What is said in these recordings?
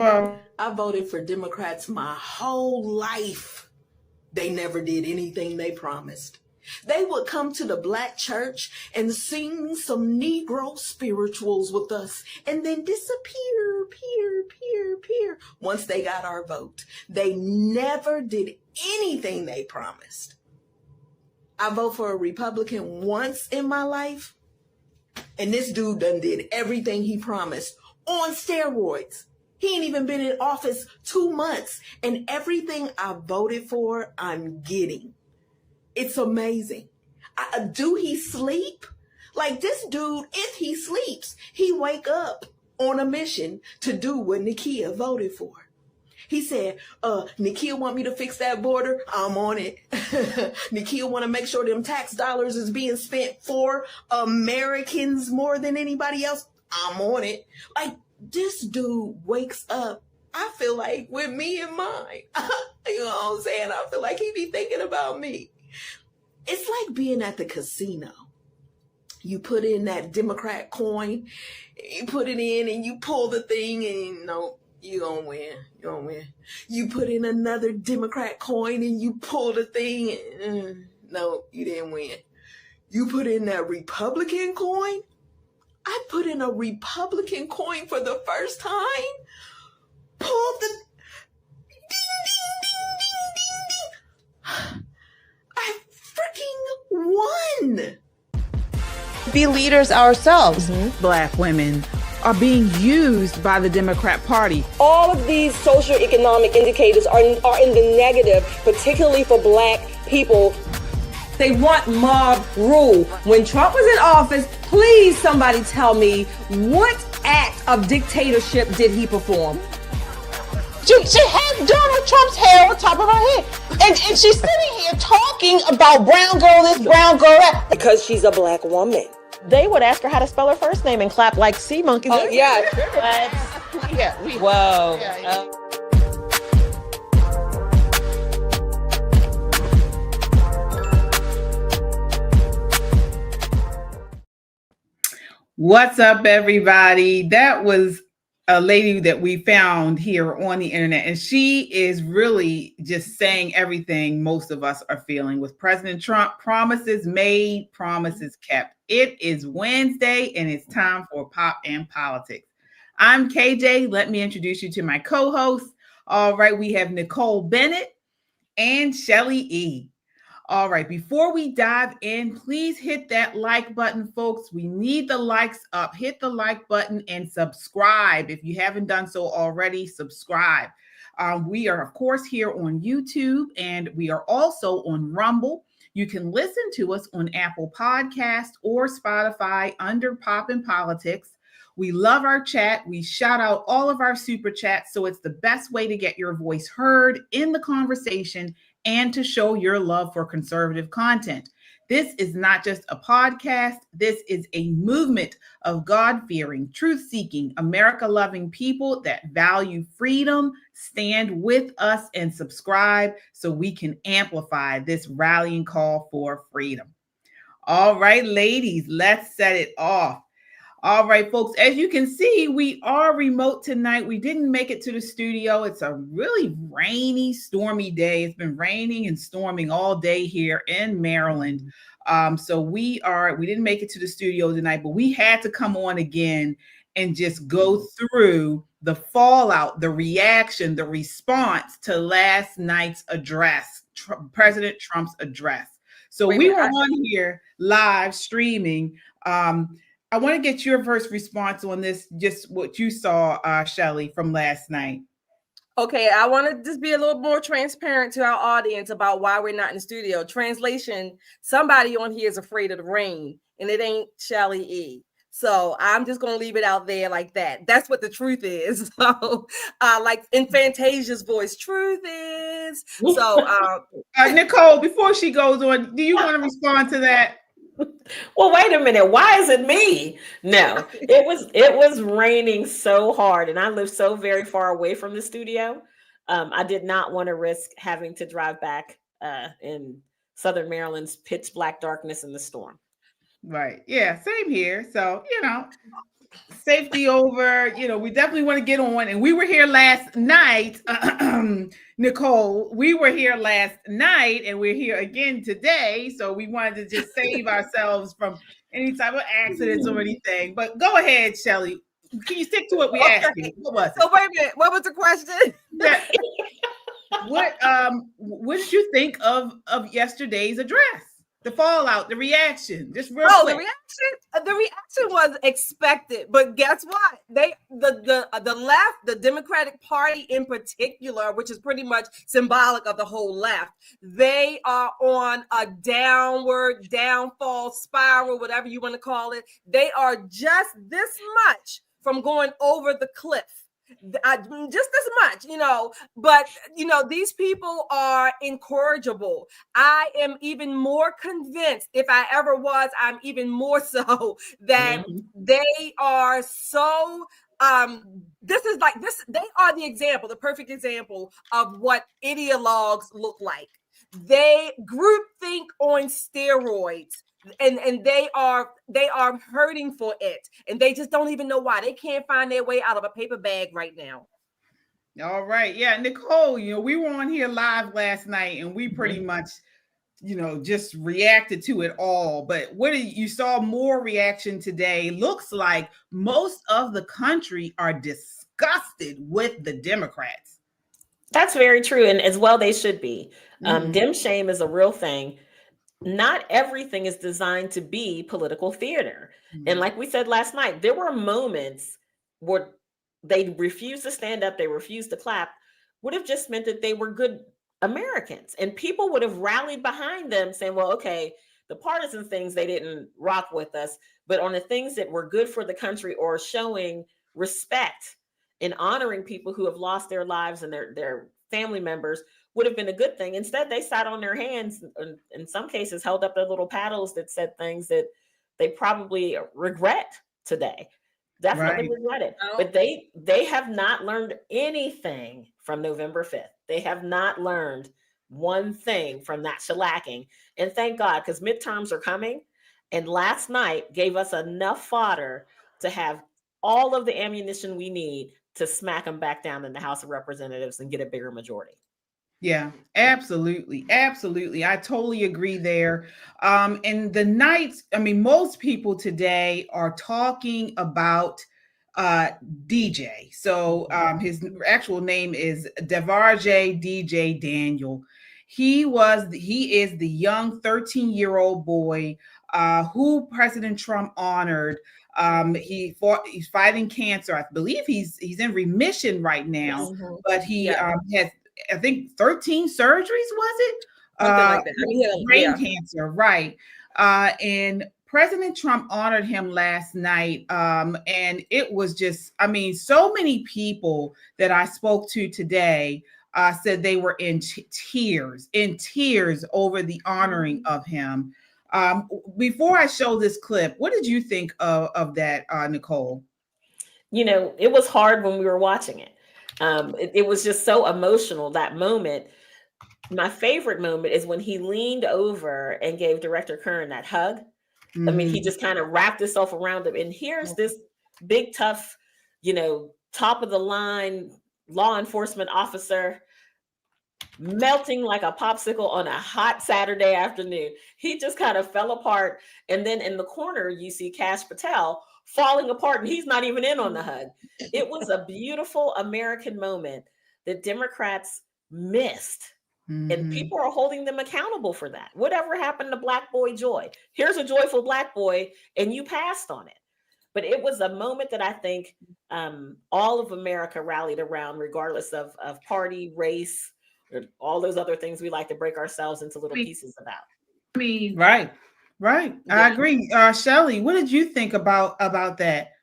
I voted for Democrats my whole life. They never did anything they promised. They would come to the black church and sing some Negro spirituals with us and then disappear, peer. Once they got our vote, they never did anything they promised. I vote for a Republican once in my life, and this dude done did everything he promised on steroids. He ain't even been in office 2 months, and everything I voted for, I'm getting. It's amazing. Do he sleep? Like this dude, if he sleeps, he wake up on a mission to do what Nicolle voted for. He said, Nicolle want me to fix that border? I'm on it. Nicolle want to make sure them tax dollars is being spent for Americans more than anybody else? I'm on it. Like, this dude wakes up, I feel like, with me in mind. You know what I'm saying? I feel like he be thinking about me. It's like being at the casino. You put in that Democrat coin, you put it in and you pull the thing and no, you gonna win. You gonna win. You put in another Democrat coin and you pull the thing and no, you didn't win. You put in that Republican coin. I put in a Republican coin for the first time. Pulled the ding. I freaking won. Be leaders ourselves. Black women are being used by the Democrat Party. All of these socioeconomic indicators are in the negative, particularly for black people. They want mob rule. When Trump was in office, please somebody tell me what act of dictatorship did he perform? She had Donald Trump's hair on top of her head. And she's sitting here talking about brown girl this, brown girl that. Because she's a black woman. They would ask her how to spell her first name and clap like sea monkeys. Oh, yeah. Whoa. What's up, everybody? That was a lady that we found here on the internet, and she is really just saying everything most of us are feeling with President Trump. Promises made, promises kept. It is Wednesday, and it's time for Pop and Politics. I'm KJ. Let me introduce you to my co-hosts. All right, we have Nicole Bennett and Shelly E. All right, before we dive in, please hit that like button, folks. We need the likes up. Hit the like button and subscribe. If you haven't done so already, subscribe. We are, of course, here on YouTube, and we are also on Rumble. You can listen to us on Apple Podcast or Spotify under Pop and Politics. We love our chat. We shout out all of our super chats, so it's the best way to get your voice heard in the conversation and to show your love for conservative content. This is not just a podcast. This is a movement of God-fearing, truth-seeking, America-loving people that value freedom. Stand with us and subscribe so we can amplify this rallying call for freedom. All right, ladies, let's set it off. All right, folks, as you can see, we are remote tonight. We didn't make it to the studio. It's a really rainy, stormy day. It's been raining and storming all day here in Maryland. So we didn't make it to the studio tonight, but we had to come on again and just go through the fallout, the reaction, the response to last night's address, President Trump's address. So we were on here live streaming. I want to get your first response on this, just what you saw, Shelly, from last night. Okay, I want to just be a little more transparent to our audience about why we're not in the studio. Translation, somebody on here is afraid of the rain, and it ain't Shelly E. So I'm just going to leave it out there like that. That's what the truth is. So like in Fantasia's voice, truth is. So Nicole, before she goes on, do you want to respond to that? Well, wait a minute. Why is it me? No, it was raining so hard, and I live so very far away from the studio. I did not want to risk having to drive back in Southern Maryland's pitch black darkness in the storm. Right. Yeah. Same here. So, safety over. You know, we definitely want to get on. And we were here last night, Nicolle. We were here last night, and we're here again today. So we wanted to just save ourselves from any type of accidents or anything. But go ahead, Shelly. Can you stick to what we asked you? What was it? So wait a minute. What was the question? Yeah. What did you think of yesterday's address? The fallout, the reaction, just real quick. The reaction was expected, but guess what? The left, the Democratic Party in particular, which is pretty much symbolic of the whole left, they are on a downfall spiral, whatever you want to call it. They are just this much from going over the cliff. Just this much, but these people are incorrigible. I am even more convinced, if I ever was, I'm even more so, that they are so this is like this. They are the perfect example of what ideologues look like. They groupthink on steroids. And they are hurting for it, and they just don't even know why. They can't find their way out of a paper bag right now. All right, yeah, Nicolle, we were on here live last night, and we pretty much, just reacted to it all. But you saw more reaction today. Looks like most of the country are disgusted with the Democrats. That's very true, and as well they should be. Dem shame is a real thing. Not everything is designed to be political theater. And like we said last night, there were moments where they refused to stand up, they refused to clap, would have just meant that they were good Americans. And people would have rallied behind them saying, well, okay, the partisan things, they didn't rock with us, but on the things that were good for the country or showing respect and honoring people who have lost their lives and their family members would have been a good thing. Instead, they sat on their hands, and in some cases held up their little paddles that said things that they probably regret today. Definitely regret it. But they have not learned anything from November 5th. They have not learned one thing from that shellacking. And thank God, because midterms are coming. And last night gave us enough fodder to have all of the ammunition we need to smack them back down in the House of Representatives and get a bigger majority. Yeah, absolutely. Absolutely. I totally agree there. And the nights, most people today are talking about DJ. So his actual name is Devarjaye DJ Daniel. He is the young 13-year-old boy who President Trump honored. He's fighting cancer. I believe he's in remission right now, but he has, I think, 13 surgeries, was it? Something like that. Brain cancer, right. And President Trump honored him last night. And it was just, so many people that I spoke to today said they were in tears over the honoring of him. Before I show this clip, what did you think of that, Nicolle? It was hard when we were watching it. It was just so emotional, that moment. My favorite moment is when he leaned over and gave Director Kern that hug. He just kind of wrapped himself around him. And here's this big, tough, top of the line law enforcement officer melting like a popsicle on a hot Saturday afternoon. He just kind of fell apart. And then in the corner, you see Kash Patel falling apart, and he's not even in on the hug. It was a beautiful American moment that Democrats missed. And people are holding them accountable for that. Whatever happened to Black Boy Joy? Here's a joyful Black boy, and you passed on it. But it was a moment that I think all of America rallied around, regardless of party, race, or all those other things we like to break ourselves into little pieces about. Right. Yeah. I agree. Shelly, what did you think about that?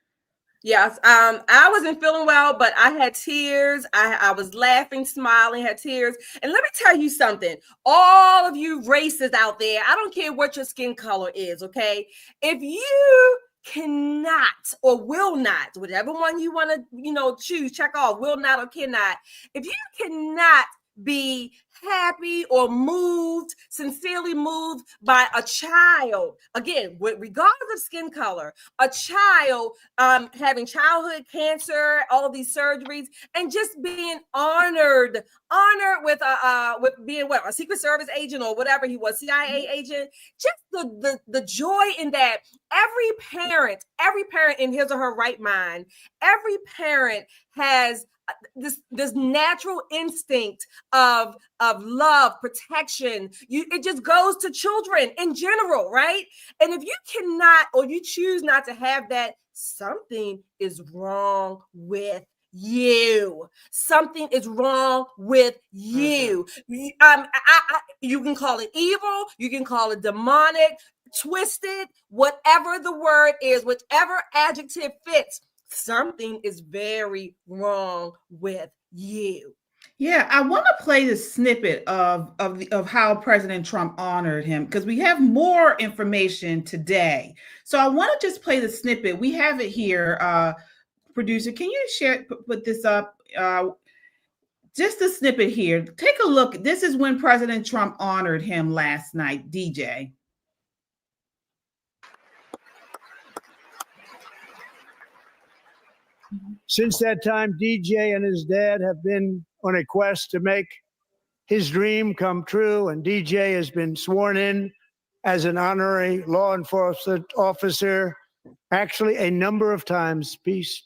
Yes, I wasn't feeling well, but I had tears. I was laughing, smiling, had tears. And let me tell you something. All of you racists out there, I don't care what your skin color is, okay? If you cannot or will not, whatever one you want to, choose, check off, will not or cannot. If you cannot be happy or moved, sincerely moved by a child, again, regardless of skin color, a child having childhood cancer, all of these surgeries, and just being honored with being a Secret Service agent or whatever he was, CIA agent. Just the joy in that. Every parent in his or her right mind, every parent has this natural instinct of love, protection. It just goes to children in general, right? And if you cannot, or you choose not to have that, something is wrong with you. Something is wrong with you. You can call it evil, you can call it demonic, twisted, whatever the word is, whichever adjective fits. Something is very wrong with you. Yeah, I want to play the snippet of how President Trump honored him, because we have more information today. So I want to just play the snippet. We have it here. Producer, can you put this up? Just a snippet here. Take a look. This is when President Trump honored him last night, DJ. Since that time, DJ and his dad have been on a quest to make his dream come true, and DJ has been sworn in as an honorary law enforcement officer, actually a number of times. The police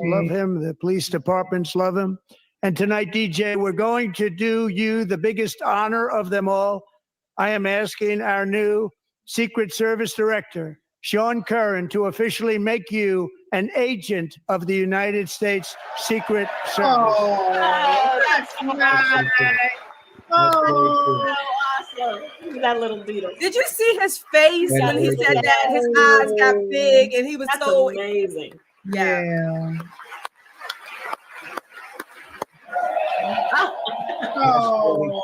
love him, the police departments love him. And tonight, DJ, we're going to do you the biggest honor of them all. I am asking our new Secret Service Director, Sean Curran, to officially make you an agent of the United States Secret Service. Oh, that's nice. Oh, awesome. That little beetle. Did you see his face when he said that? His eyes got big and he was so amazing. Yeah. Oh.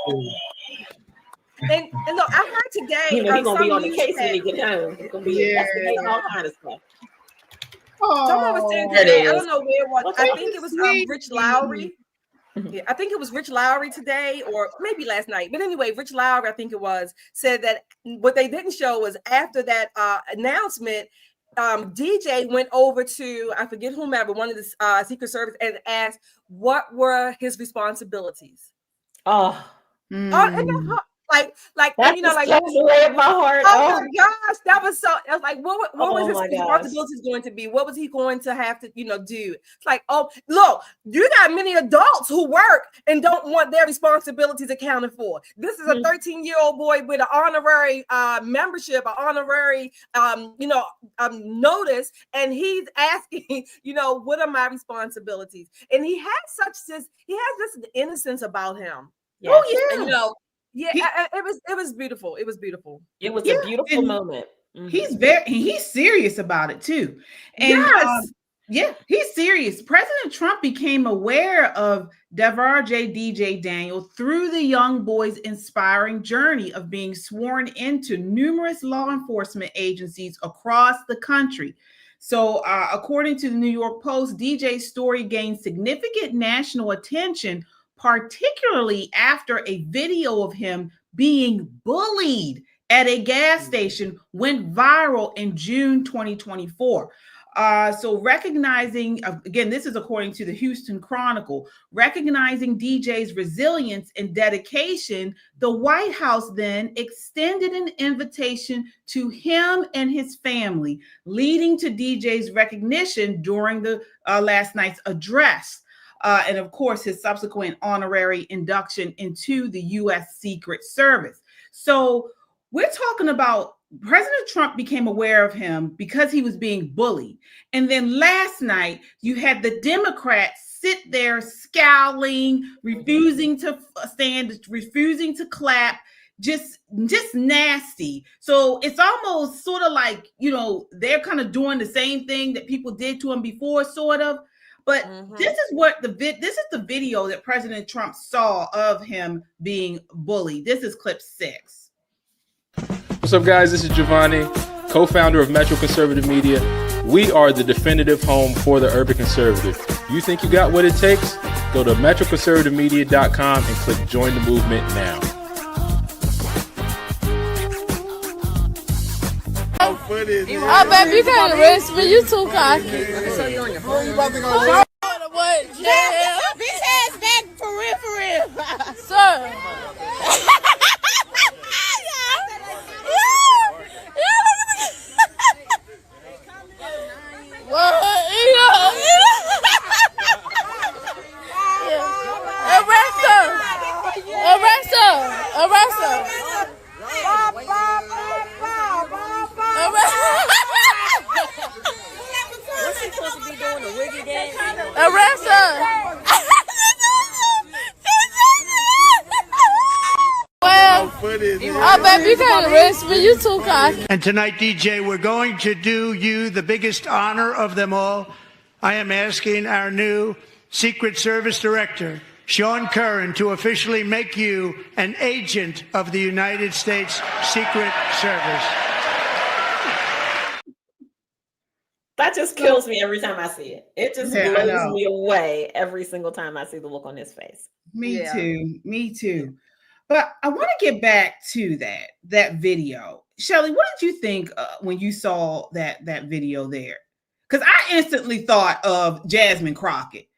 And look, I heard today. He's gonna be on the case when he get home. He's gonna be investigating all kind of stuff. Someone was saying today, I don't know where it was. I think it was Rich Lowry. Yeah, I think it was Rich Lowry today, or maybe last night. But anyway, Rich Lowry, I think it was, said that what they didn't show was after that announcement, DJ went over to, I forget whomever, one of the Secret Service, and asked what were his responsibilities. Oh, like that you know, like goes away in my heart. Oh my gosh, that was so. I was like, what was his responsibilities going to be? What was he going to have to, do? It's like, oh, look, you got many adults who work and don't want their responsibilities accounted for. This is a 13-year-old boy with an honorary membership, an honorary, notice, and he's asking, what are my responsibilities? And he has this innocence about him. Yes. Oh yeah, it was beautiful. It was beautiful. It was a beautiful moment. Mm-hmm. He's serious about it too. And he's serious. President Trump became aware of Devarjaye DJ Daniel through the young boy's inspiring journey of being sworn into numerous law enforcement agencies across the country. So according to the New York Post, DJ's story gained significant national attention, particularly after a video of him being bullied at a gas station went viral in June 2024. So recognizing, again, this is according to the Houston Chronicle, recognizing DJ's resilience and dedication, the White House then extended an invitation to him and his family, leading to DJ's recognition during the last night's address. And of course, his subsequent honorary induction into the U.S. Secret Service. So we're talking about President Trump became aware of him because he was being bullied. And then last night, you had the Democrats sit there scowling, refusing to stand, refusing to clap, just nasty. So it's almost sort of like, they're kind of doing the same thing that people did to him before, sort of. But this is the video that President Trump saw of him being bullied. This is clip 6. What's up, guys? This is Giovanni, co-founder of Metro Conservative Media. We are the definitive home for the urban conservative. You think you got what it takes? Go to metroconservativemedia.com and click join the movement now. Oh, baby, you can't arrest me. You too cocky. What? Yeah. Bitch ass back for real. Sir. Arrest her. What's she supposed to be doing? A wiggy game? Arrest her. Well, oh, baby, you can't arrest me. You too cocky. And tonight, DJ, we're going to do you the biggest honor of them all. I am asking our new Secret Service Director, Sean Curran, to officially make you an agent of the United States Secret Service. That just kills me every time I see it. It just blows me away every single time I see the look on his face. Me too. But I want to get back to that video. Shelly, what did you think when you saw that video there? Because I instantly thought of Jasmine Crockett.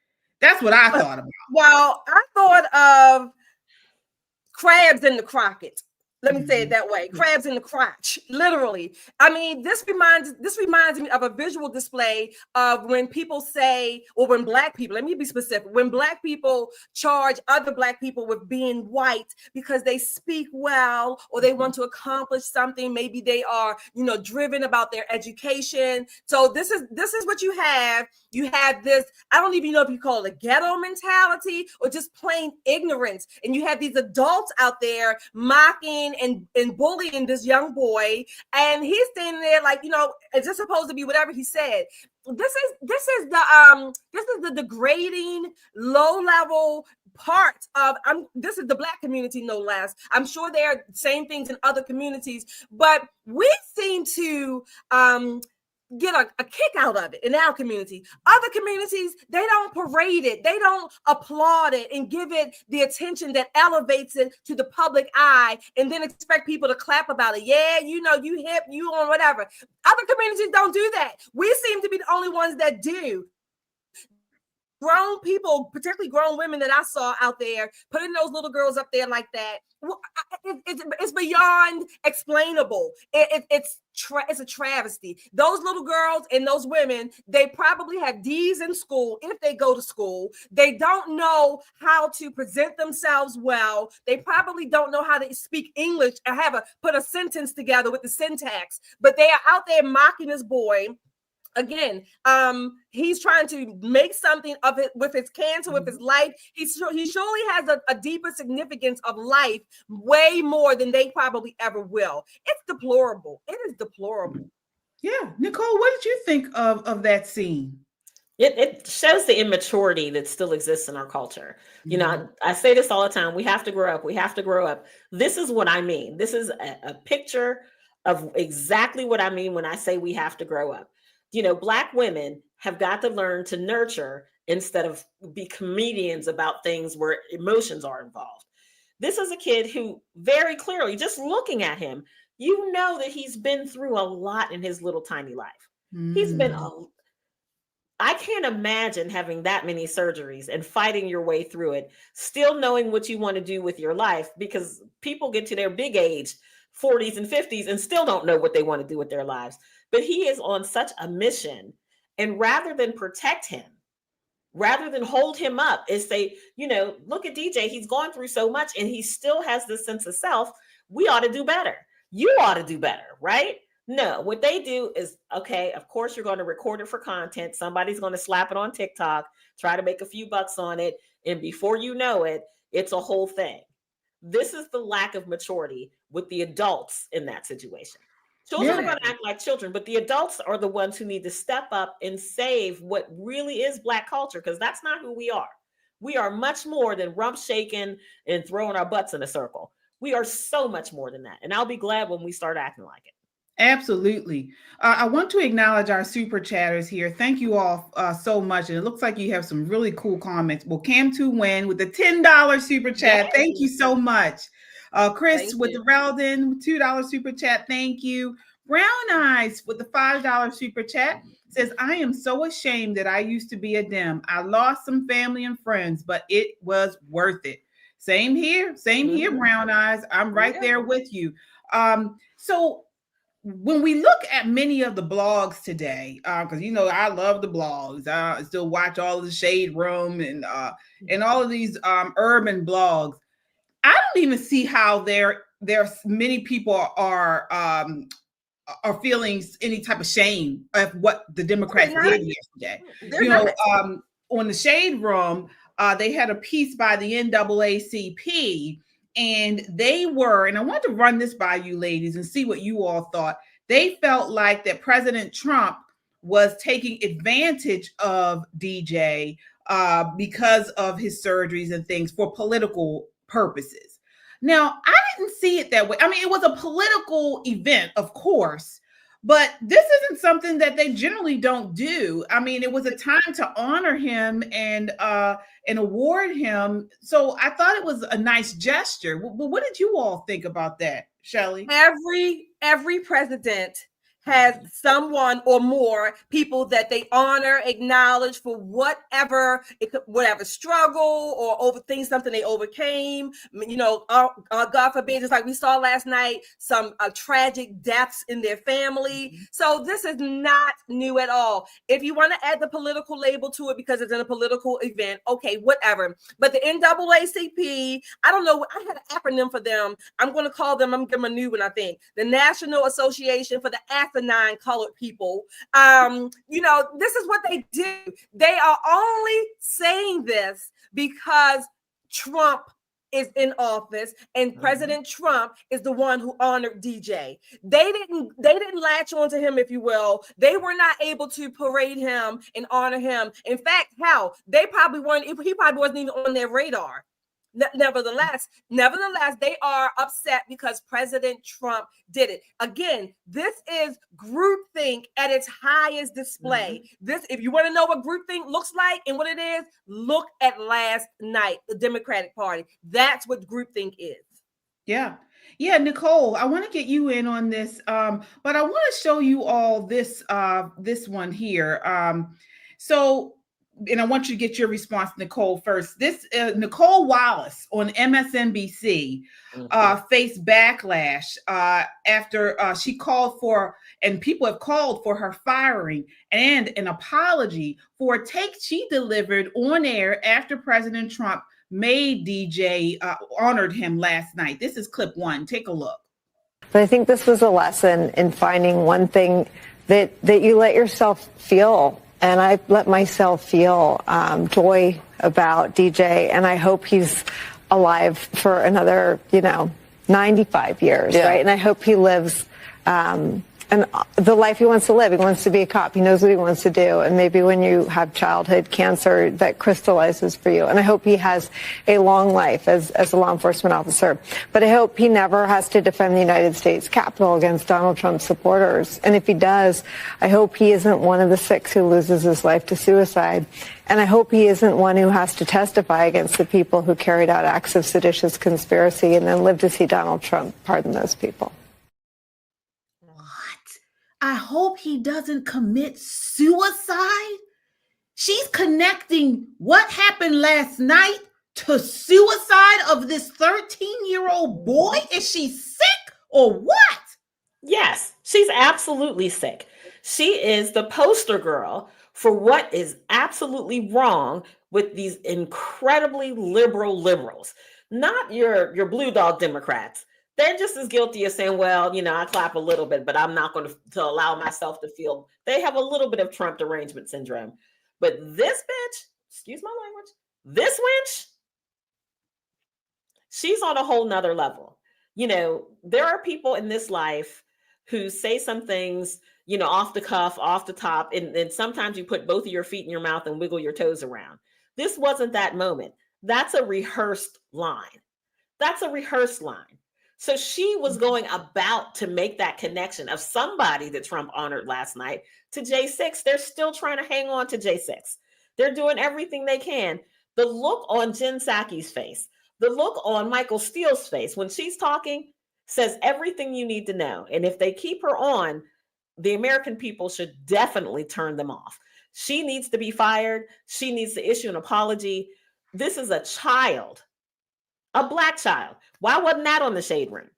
That's what I thought about. Well, I thought of crabs in the Crockett. Let me say it that way. Crabs in the crotch, literally. I mean, this reminds me of a visual display of when people say, or when Black people, let me be specific, when Black people charge other Black people with being white because they speak well or they want to accomplish something. Maybe they are, driven about their education. So this is what you have. You have this, I don't even know if you call it a ghetto mentality or just plain ignorance. And you have these adults out there mocking and bullying this young boy, and he's standing there like, it's just supposed to be whatever he said. This is the degrading, low level part of this is the Black community, no less. I'm sure there are same things in other communities, but we seem to get a kick out of it in our community. Other communities, they don't parade it, they don't applaud it and give it the attention that elevates it to the public eye, and then expect people to clap about it. Yeah, you hip, you on whatever. Other communities don't do that. We seem to be the only ones that do. Grown people, particularly grown women that I saw out there, putting those little girls up there like that, it's beyond explainable. It's a travesty. Those little girls and those women, they probably have D's in school if they go to school. They don't know how to present themselves well. They probably don't know how to speak English or put a sentence together with the syntax. But they are out there mocking this boy. Again, he's trying to make something of it with his cancer, with his life. He surely has a deeper significance of life, way more than they probably ever will. It's deplorable. It is deplorable. Yeah. Nicolle, what did you think of that scene? It shows the immaturity that still exists in our culture. I say this all the time. We have to grow up. We have to grow up. This is what I mean. This is a picture of exactly what I mean when I say we have to grow up. Black women have got to learn to nurture instead of be comedians about things where emotions are involved. This is a kid who very clearly, just looking at him, that he's been through a lot in his little tiny life. He's been I can't imagine having that many surgeries and fighting your way through it, still knowing what you want to do with your life, because people get to their big age, 40s and 50s, and still don't know what they want to do with their lives. But he is on such a mission. And rather than protect him, rather than hold him up and say, look at DJ, he's gone through so much and he still has this sense of self. We ought to do better. You ought to do better, right? No, what they do is, okay, of course you're going to record it for content. Somebody's going to slap it on TikTok, try to make a few bucks on it. And before you know it, it's a whole thing. This is the lack of maturity with the adults in that situation. Children are going to act like children, but the adults are the ones who need to step up and save what really is Black culture, because that's not who we are. We are much more than rump shaking and throwing our butts in a circle. We are so much more than that. And I'll be glad when we start acting like it. Absolutely. I want to acknowledge our super chatters here. Thank you all so much. And it looks like you have some really cool comments. Well, Cam to win with the $10 super chat. Yes. Thank you so much. Chris Thank with you. the Reldon $2 super chat. Thank you. Brown Eyes with the $5 super chat says, I am so ashamed that I used to be a Dem. I lost some family and friends, but it was worth it. Same here. Same here, Brown Eyes. I'm right there with you. So when we look at many of the blogs today, because you know I love the blogs, I still watch all of the Shade Room and all of these urban blogs. I don't even see how there's many people are feeling any type of shame of what the Democrats did yesterday. You know, on the Shade Room, they had a piece by the NAACP. And they were, and I want to run this by you ladies and see what you all thought. They felt like that President Trump was taking advantage of DJ because of his surgeries and things for political purposes. Now, I didn't see it that way. I mean, it was a political event, of course, but this isn't something that they generally don't do. I mean, it was a time to honor him and award him. So I thought it was a nice gesture. But what did you all think about that, Shelley? Every president has someone or more people that they honor, acknowledge for whatever struggle or something they overcame. You know, God forbid, just like we saw last night, some tragic deaths in their family. So this is not new at all. If you want to add the political label to it because it's in a political event, okay, whatever. But the NAACP, I don't know, I had an acronym for them. I'm going to call them, I'm going to give them a new one, I think. The National Association for the Asinine Colored People. You know, this is what they do. They are only saying this because Trump is in office and President Trump is the one who honored DJ. They didn't latch onto him, if you will. They were not able to parade him and honor him. In fact, he probably wasn't even on their radar. Nevertheless, they are upset because President Trump did it. Again, this is groupthink at its highest display. This, if you want to know what groupthink looks like and what it is, look at last night, the Democratic Party. That's what groupthink is. Yeah, Nicolle, I want to get you in on this, but I want to show you all this one here. And I want you to get your response, Nicolle, first. This Nicole Wallace on MSNBC faced backlash after she called for, and people have called for her firing and an apology for a take she delivered on air after President Trump made DJ, honored him last night. This is clip 1. Take a look. But I think this was a lesson in finding one thing that you let yourself feel. And I let myself feel joy about DJ, and I hope he's alive for another, 95 years, right? And I hope he lives and the life he wants to live. He wants to be a cop. He knows what he wants to do. And maybe when you have childhood cancer, that crystallizes for you. And I hope he has a long life as a law enforcement officer. But I hope he never has to defend the United States Capitol against Donald Trump's supporters. And if he does, I hope he isn't one of the 6 who loses his life to suicide. And I hope he isn't one who has to testify against the people who carried out acts of seditious conspiracy and then live to see Donald Trump pardon those people. I hope he doesn't commit suicide. She's connecting what happened last night to suicide of this 13-year-old boy. Is she sick or what? Yes, she's absolutely sick. She is the poster girl for what is absolutely wrong with these incredibly liberals, not your blue dog Democrats. They're just as guilty as saying, well, I clap a little bit, but I'm not going to allow myself to feel. They have a little bit of Trump derangement syndrome. But this bitch, excuse my language, this wench, she's on a whole nother level. There are people in this life who say some things, off the cuff, off the top, and sometimes you put both of your feet in your mouth and wiggle your toes around. This wasn't that moment. That's a rehearsed line. So she was going about to make that connection of somebody that Trump honored last night to J6. They're still trying to hang on to J6. They're doing everything they can. The look on Jen Psaki's face, the look on Michael Steele's face when she's talking says everything you need to know. And if they keep her on, the American people should definitely turn them off. She needs to be fired. She needs to issue an apology. This is a child, a Black child. Why wasn't that on the Shade Room?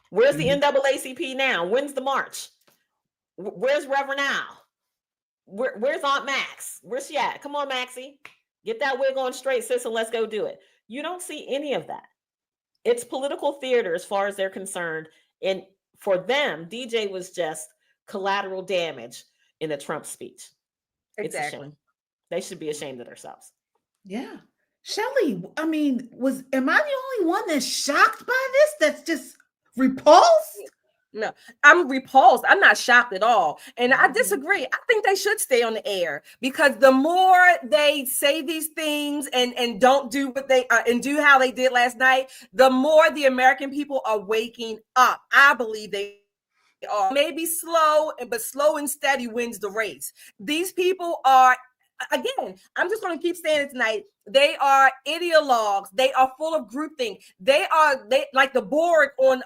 Where's the NAACP now? When's the march? Where's Reverend Al? Where's Aunt Max? Where's she at? Come on, Maxie. Get that wig on straight, sis, and let's go do it. You don't see any of that. It's political theater as far as they're concerned. And for them, DJ was just collateral damage in a Trump speech. Exactly. It's a shame. They should be ashamed of themselves. Yeah. Shelley, I mean, am I the only one that's shocked by this? That's just repulsed? No, I'm repulsed. I'm not shocked at all. And I disagree. I think they should stay on the air, because the more they say these things and don't do what they and do how they did last night, the more the American people are waking up. I believe they are. Maybe slow, but slow and steady wins the race. These people are, again, I'm just going to keep saying it tonight. They are ideologues. They are full of groupthink. They like the Borg on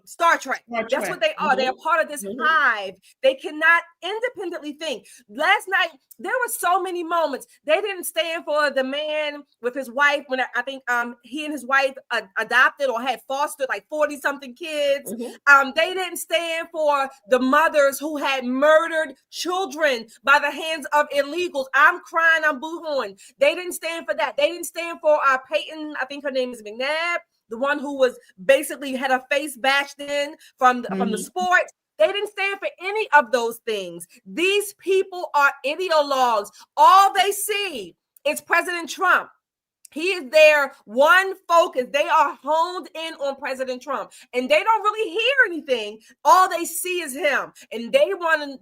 Star Trek. That's what they are. They are part of this hive. They cannot independently think. Last night, there were so many moments. They didn't stand for the man with his wife when I think he and his wife adopted or had fostered like 40-something kids. They didn't stand for the mothers who had murdered children by the hands of illegals. I'm crying, I'm boo-hooing. They didn't stand for that. They didn't stand for Peyton, I think her name is McNabb, the one who was basically had her face bashed in from the sports. They didn't stand for any of those things. These people are ideologues. All they see is President Trump. He is their one focus. They are honed in on President Trump, and they don't really hear anything. All they see is him, and they want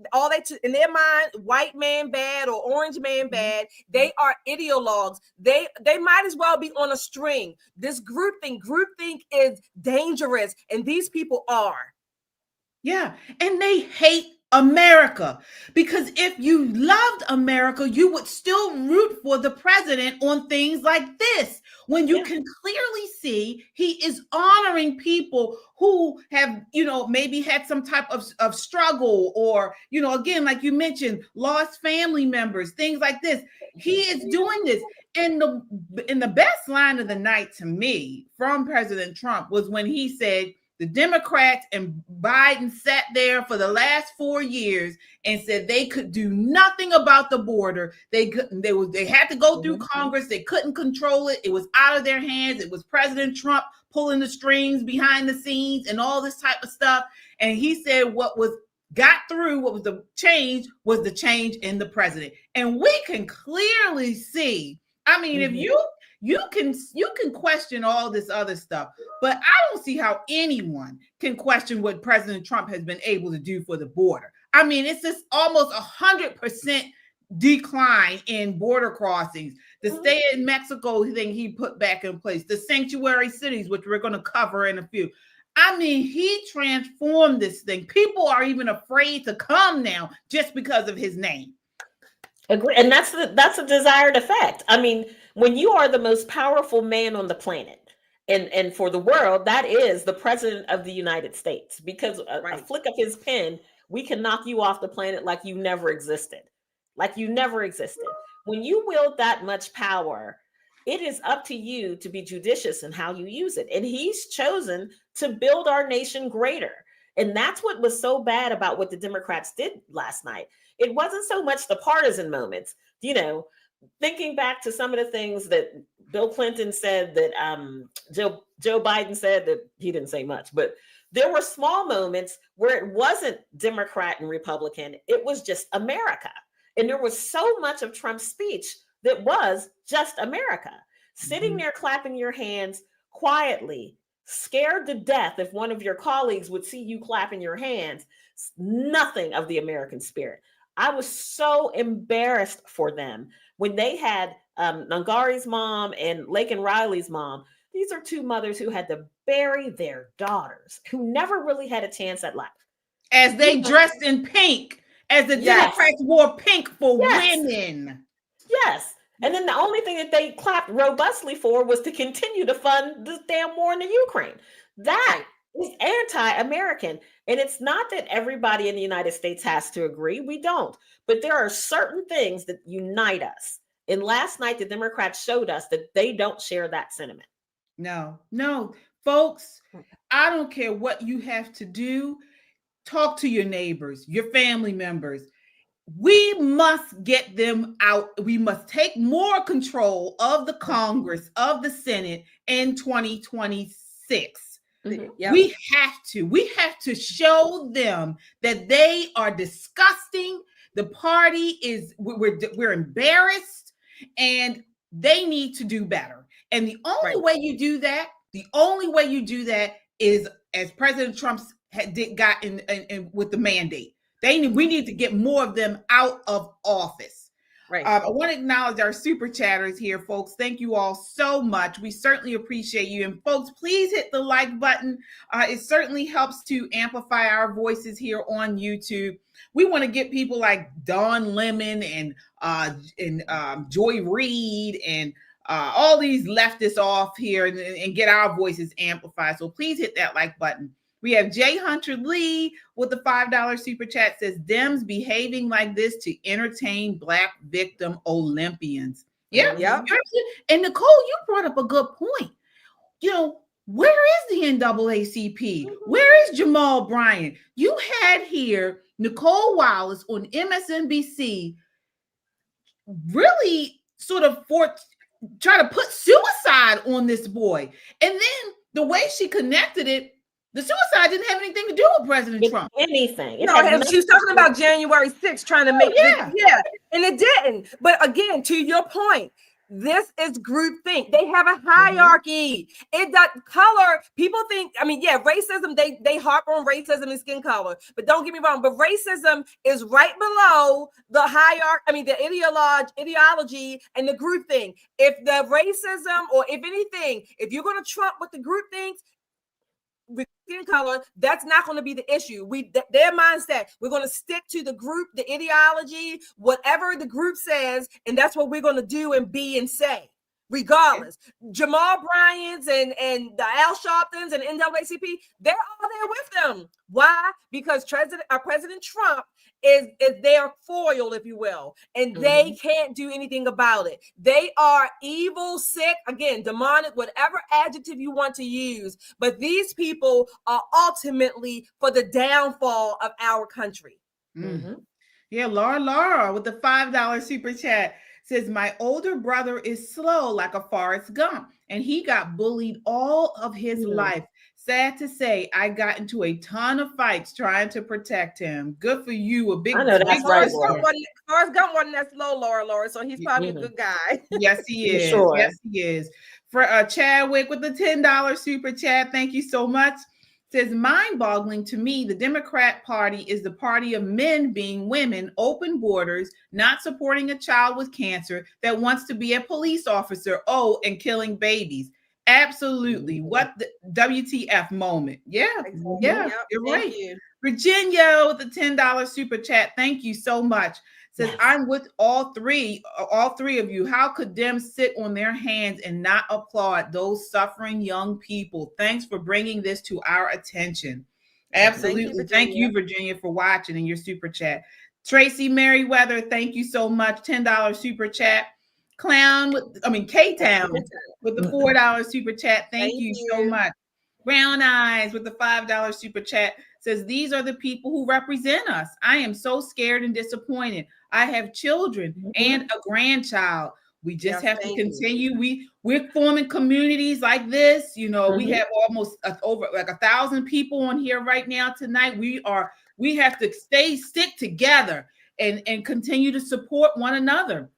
in their mind, white man bad or orange man bad. They are ideologues. They might as well be on a string. This groupthink is dangerous, and these people are. Yeah, and they hate America, because if you loved America, you would still root for the president on things like this, when you can clearly see he is honoring people who have, maybe had some type of struggle, or, again, like you mentioned, lost family members, things like this. He is doing this. And the best line of the night to me from President Trump was when he said, the Democrats and Biden sat there for the last 4 years and said they could do nothing about the border. They had to go through Congress. They couldn't control it. It was out of their hands. It was President Trump pulling the strings behind the scenes and all this type of stuff. And he said what was the change in the president. And we can clearly see, I mean, if you can question all this other stuff, but I don't see how anyone can question what President Trump has been able to do for the border. I mean, it's just almost 100% decline in border crossings. The stay in Mexico thing he put back in place, the sanctuary cities, which we're going to cover in a few. I mean, he transformed this thing. People are even afraid to come now just because of his name. Agree. And that's a desired effect. I mean, when you are the most powerful man on the planet, and for the world, that is the president of the United States, because a flick of his pen, we can knock you off the planet like you never existed. When you wield that much power, it is up to you to be judicious in how you use it. And he's chosen to build our nation greater. And that's what was so bad about what the Democrats did last night. It wasn't so much the partisan moments, thinking back to some of the things that Bill Clinton said, that Joe Biden said, that he didn't say much, but there were small moments where it wasn't Democrat and Republican. It was just America. And there was so much of Trump's speech that was just America. Sitting there clapping your hands quietly, scared to death if one of your colleagues would see you clapping your hands. Nothing of the American spirit. I was so embarrassed for them when they had Nangari's mom and Laken Riley's mom These are two mothers who had to bury their daughters, who never really had a chance at life. As they dressed in pink, as the Democrats wore pink for women. Yes. And then the only thing that they clapped robustly for was to continue to fund this damn war in the Ukraine. That is anti-American. And it's not that everybody in the United States has to agree. We don't. But there are certain things that unite us. And last night, the Democrats showed us that they don't share that sentiment. No, folks, I don't care what you have to do. Talk to your neighbors, your family members. We must get them out. We must take more control of the Congress, of the Senate in 2026. Mm-hmm. Yep. We have to show them that they are disgusting. The party is, we're embarrassed, and they need to do better. And the only way you do that is, as President Trump got in with the mandate. We need to get more of them out of office. Right. I want to acknowledge our super chatters here, folks. Thank you all so much. We certainly appreciate you. And folks, please hit the like button. It certainly helps to amplify our voices here on YouTube. We want to get people like Dawn Lemon and Joy Reid and all these leftists off here and get our voices amplified. So please hit that like button. We have Jay Hunter Lee with the $5 super chat, says Dems behaving like this to entertain Black victim Olympians. Yeah. And Nicole, you brought up a good point. Where is the NAACP? Where is Jamal Bryant? You had here Nicole Wallace on MSNBC really sort of try to put suicide on this boy. And then the way she connected it, the suicide didn't have anything to do with President Trump. Anything. She was talking about January 6th, trying to make and it didn't. But again, to your point, this is groupthink. They have a hierarchy. It does color. People think, racism, they harp on racism and skin color. But don't get me wrong, but racism is right below the hierarchy, the ideology and the groupthink. If the racism, or if anything, if you're going to trump with the groupthink, with skin color, that's not going to be the issue. Their mindset, we're going to stick to the group, the ideology, whatever the group says, and that's what we're going to do and be and say, regardless. Jamal Bryant's and the Al Sharptons and NAACP, they're all there with them. Why? Because President Trump is their foil, if you will, and they can't do anything about it. They are evil, sick, again, demonic, whatever adjective you want to use, but these people are ultimately for the downfall of our country. Yeah, Laura with the $5 super chat says, my older brother is slow like a Forrest Gump, and he got bullied all of his life. Sad to say, I got into a ton of fights trying to protect him. Good for you. I know that's right. Forrest Gump wasn't that slow, Laura, so he's probably a good guy. Yes, he is. Sure. Yes, he is. For Chadwick with the $10 super chat, thank you so much. Says, mind-boggling to me, the Democrat Party is the party of men being women, open borders, not supporting a child with cancer that wants to be a police officer, and killing babies. Absolutely. What the WTF moment. Yeah. You're right. Virginia with the $10 super chat. Thank you so much. Says, I'm with all three of you. How could Dems sit on their hands and not applaud those suffering young people? Thanks for bringing this to our attention. Absolutely. Thank you, Virginia, for watching in your super chat. Tracy Merriweather, thank you so much. $10 super chat. K-Town with the $4 super chat. Thank you so much. Brown Eyes with the $5 super chat says, these are the people who represent us. I am so scared and disappointed. I have children and a grandchild. We just have to continue. We're forming communities like this. We have almost over like 1,000 people on here right now tonight. We have to stick together and continue to support one another.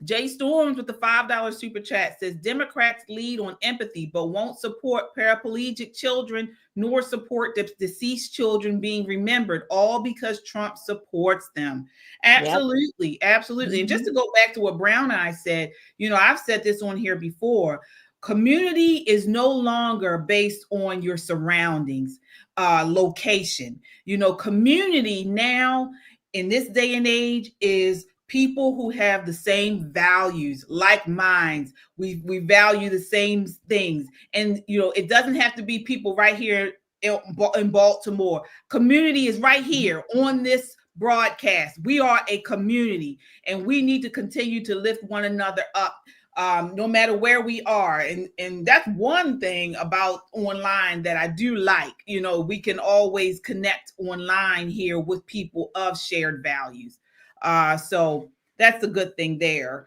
Jay Storms with the $5 super chat says, Democrats lead on empathy, but won't support paraplegic children nor support the deceased children being remembered, all because Trump supports them. Absolutely. Absolutely. And just to go back to what Brown Eyes said, I've said this on here before. Community is no longer based on your surroundings, location. Community now in this day and age is people who have the same values, like minds. We value the same things. And, it doesn't have to be people right here in Baltimore. Community is right here on this broadcast. We are a community, and we need to continue to lift one another up, no matter where we are. And that's one thing about online that I do like. We can always connect online here with people of shared values. So that's a good thing there.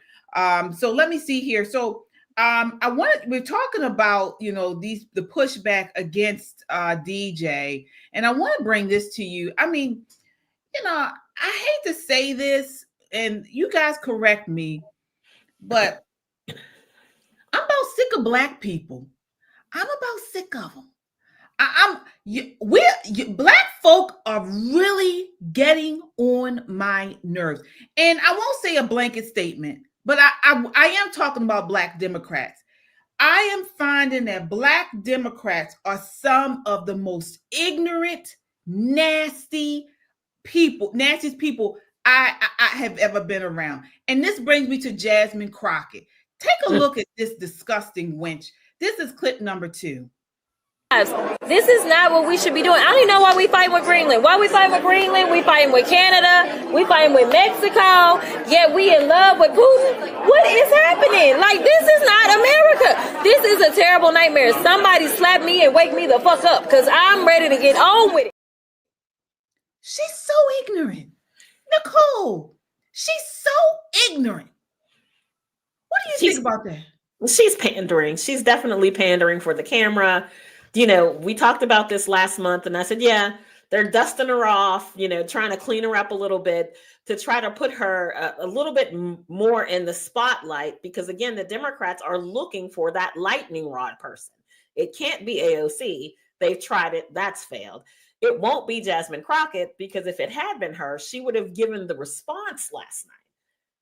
So let me see here. So we're talking about, the pushback against DJ, and I want to bring this to you. I mean, I hate to say this, and you guys correct me, but I'm about sick of Black people. I'm about sick of them. Black folk are really getting on my nerves. And I won't say a blanket statement, but I am talking about Black Democrats. I am finding that Black Democrats are some of the most ignorant, nastiest people I have ever been around. And this brings me to Jasmine Crockett. Take a look at this disgusting wench. This is clip number 2. This is not what we should be doing. I don't even know why we fighting with Greenland. Why we fighting with Greenland? We fighting with Canada. We fighting with Mexico. Yeah, we in love with Putin. What is happening? Like, this is not America. This is a terrible nightmare. Somebody slap me and wake me the fuck up, because I'm ready to get on with it. She's so ignorant. Nicole, she's so ignorant. What do you think about that? She's pandering. She's definitely pandering for the camera. We talked about this last month, and I said, yeah, they're dusting her off, trying to clean her up a little bit to try to put her a little bit more in the spotlight, because, again, the Democrats are looking for that lightning rod person. It can't be AOC. They've tried it. That's failed. It won't be Jasmine Crockett, because if it had been her, she would have given the response last night,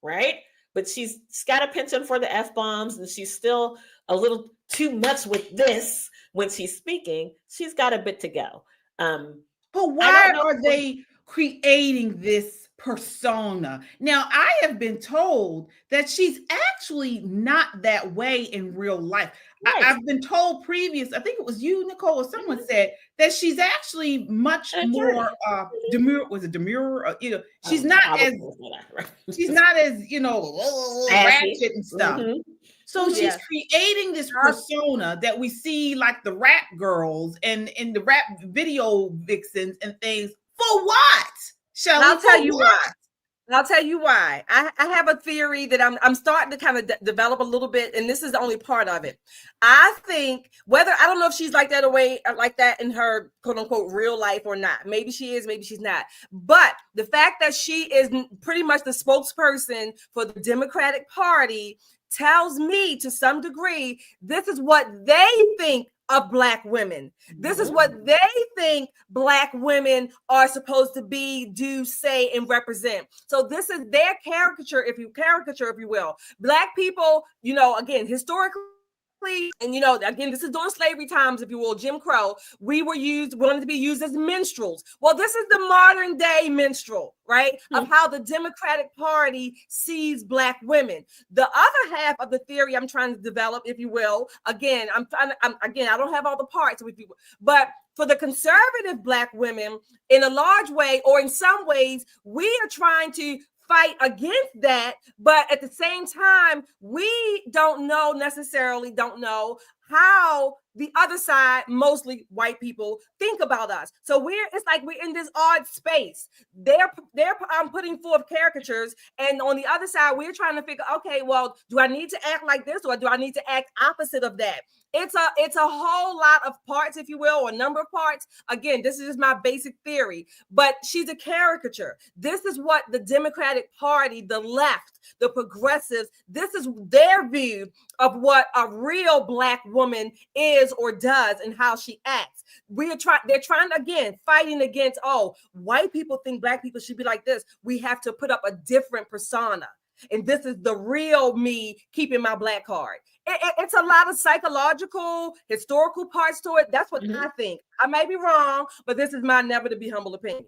right? But she's got a penchant for the F-bombs, and she's still a little too much with this when she's speaking. She's got a bit to go. But why are they creating this persona? Now, I have been told that she's actually not that way in real life. Right. I've been told I think it was you, Nicole, or someone said that she's actually much more demure. Was it demure? She's not as ratchet and stuff. Mm-hmm. So she's creating this persona that we see, like the rap girls and the rap video vixens and things. For what? I'll tell you why. I'll tell you why. I have a theory that I'm starting to kind of develop a little bit, and this is the only part of it. I think I don't know if she's like that in her quote unquote real life or not. Maybe she is, maybe she's not. But the fact that she is pretty much the spokesperson for the Democratic Party tells me, to some degree, this is what they think of Black women. This is what they think Black women are supposed to be, do, say, and represent. So this is their caricature, if you will. Black people, again, historically, and again, this is during slavery times, if you will, Jim Crow, we wanted to be used as minstrels. Well, this is the modern day minstrel, right? Mm-hmm. Of how the Democratic Party sees Black women. The other half of the theory I'm trying to develop, if you will, again, I don't have all the parts, but for the conservative Black women, in a large way, or in some ways, we are trying to fight against that, but at the same time, we don't necessarily know how the other side, mostly white people, think about us. So it's like we're in this odd space. They're putting forth caricatures, and on the other side, we're trying to figure, okay, well, do I need to act like this, or do I need to act opposite of that? It's a whole lot of parts, if you will, or a number of parts. Again, this is just my basic theory, but she's a caricature. This is what the Democratic Party, the left, the progressives, this is their view of what a real Black woman is or does and how she acts. They're trying to, again, fighting against, white people think Black people should be like this. We have to put up a different persona. And this is the real me keeping my black card. It's a lot of psychological, historical parts to it. That's what I think. I may be wrong, but this is my never to be humble opinion.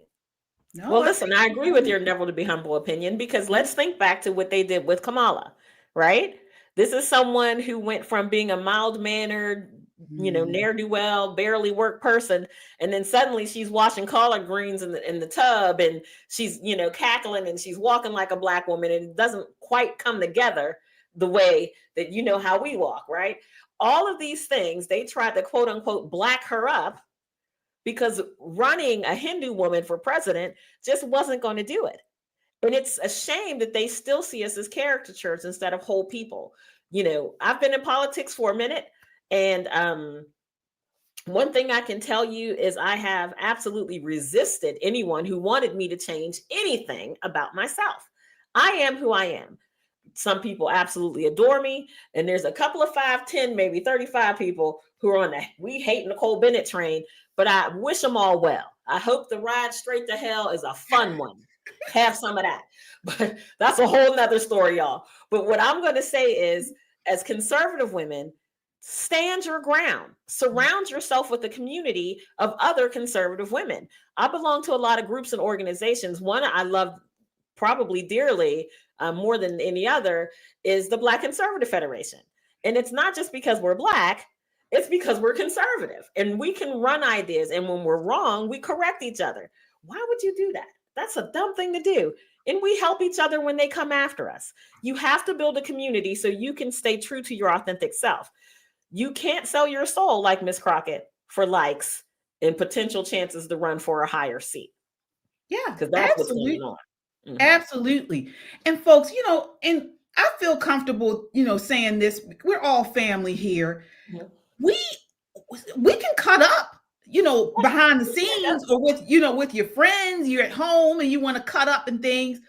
No, well, listen, I agree with your never to be humble opinion, because let's think back to what they did with Kamala, right? This is someone who went from being a mild-mannered, ne'er-do-well, barely work person, and then suddenly she's washing collard greens in the tub, and she's, cackling, and she's walking like a black woman, and it doesn't quite come together the way that how we walk, right? All of these things, they tried to quote unquote black her up, because running a Hindu woman for president just wasn't going to do it. And it's a shame that they still see us as caricatures instead of whole people. I've been in politics for a minute, and one thing I can tell you is I have absolutely resisted anyone who wanted me to change anything about myself. I am who I am. Some people absolutely adore me, and there's a couple of 5, 10, maybe 35 people who are on the "we hate Nicole Bennett" train, but I wish them all well. I hope the ride straight to hell is a fun one. Have some of that. But that's a whole nother story, y'all. But what I'm going to say is, as conservative women, stand your ground. Surround yourself with a community of other conservative women. I belong to a lot of groups and organizations. One I love probably dearly, more than any other, is the Black Conservative Federation. And it's not just because we're Black, it's because we're conservative and we can run ideas. And when we're wrong, we correct each other. Why would you do that? That's a dumb thing to do. And we help each other when they come after us. You have to build a community so you can stay true to your authentic self. You can't sell your soul, like Miss Crockett, for likes and potential chances to run for a higher seat. Yeah, because that's what's going on. Absolutely. And folks, and I feel comfortable, saying this. We're all family here. We can cut up, behind the scenes, or with your friends. You're at home and you want to cut up and things.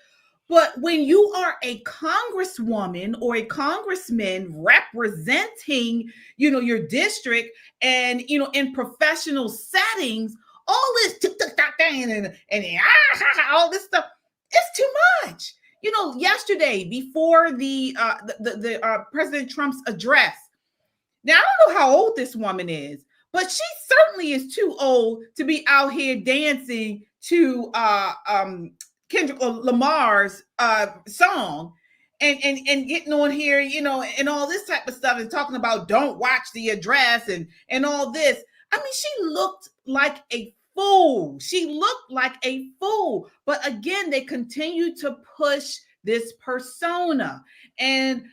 But when you are a congresswoman or a congressman representing, your district, and in professional settings, all this and all this stuff, it's too much. Yesterday before the President Trump's address. Now, I don't know how old this woman is, but she certainly is too old to be out here dancing to Kendrick Lamar's song and getting on here, and all this type of stuff, and talking about don't watch the address and all this. I mean, she looked like a fool. She looked like a fool. But again, they continue to push this persona. And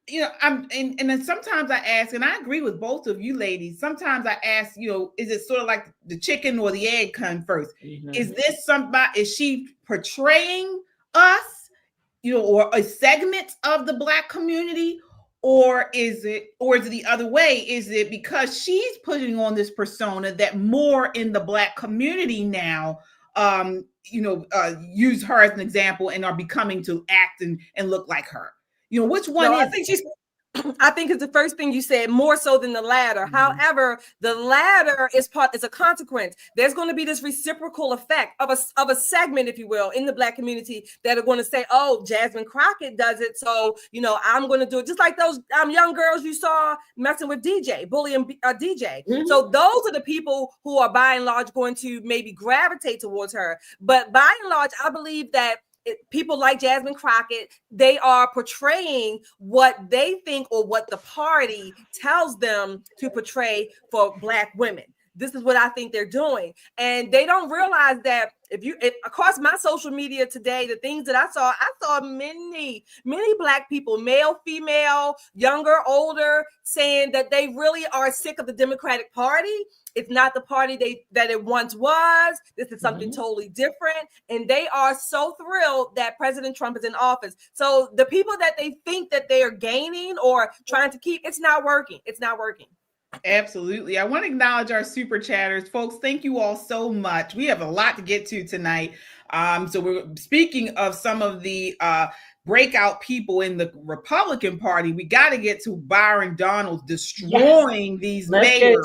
and then sometimes I ask, and I agree with both of you ladies. Sometimes I ask, is it sort of like the chicken or the egg come first? Mm-hmm. Is this somebody? Is she portraying us, or a segment of the Black community, or is it the other way? Is it because she's putting on this persona that more in the Black community now, use her as an example and are becoming to act and look like her? Which one is I think it's the first thing you said, more so than the latter. Mm-hmm. However, the latter is a consequence. There's going to be this reciprocal effect of a segment, if you will, in the Black community that are going to say, "Oh, Jasmine Crockett does it, so I'm going to do it." Just like those young girls you saw messing with DJ, bullying DJ. Mm-hmm. So those are the people who are by and large going to maybe gravitate towards her. But by and large, I believe that people like Jasmine Crockett, they are portraying what they think or what the party tells them to portray for Black women. This is what I think they're doing. And they don't realize that if across my social media today, the things that I saw many Black people, male, female, younger, older, saying that they really are sick of the Democratic Party. It's not the party that it once was. This is something totally different. And they are so thrilled that President Trump is in office. So the people that they think that they are gaining or trying to keep, it's not working. It's not working. Absolutely. I want to acknowledge our super chatters. Folks, thank you all so much. We have a lot to get to tonight. So we're speaking of some of the breakout people in the Republican Party. We got to get to Byron Donalds destroying these mayors.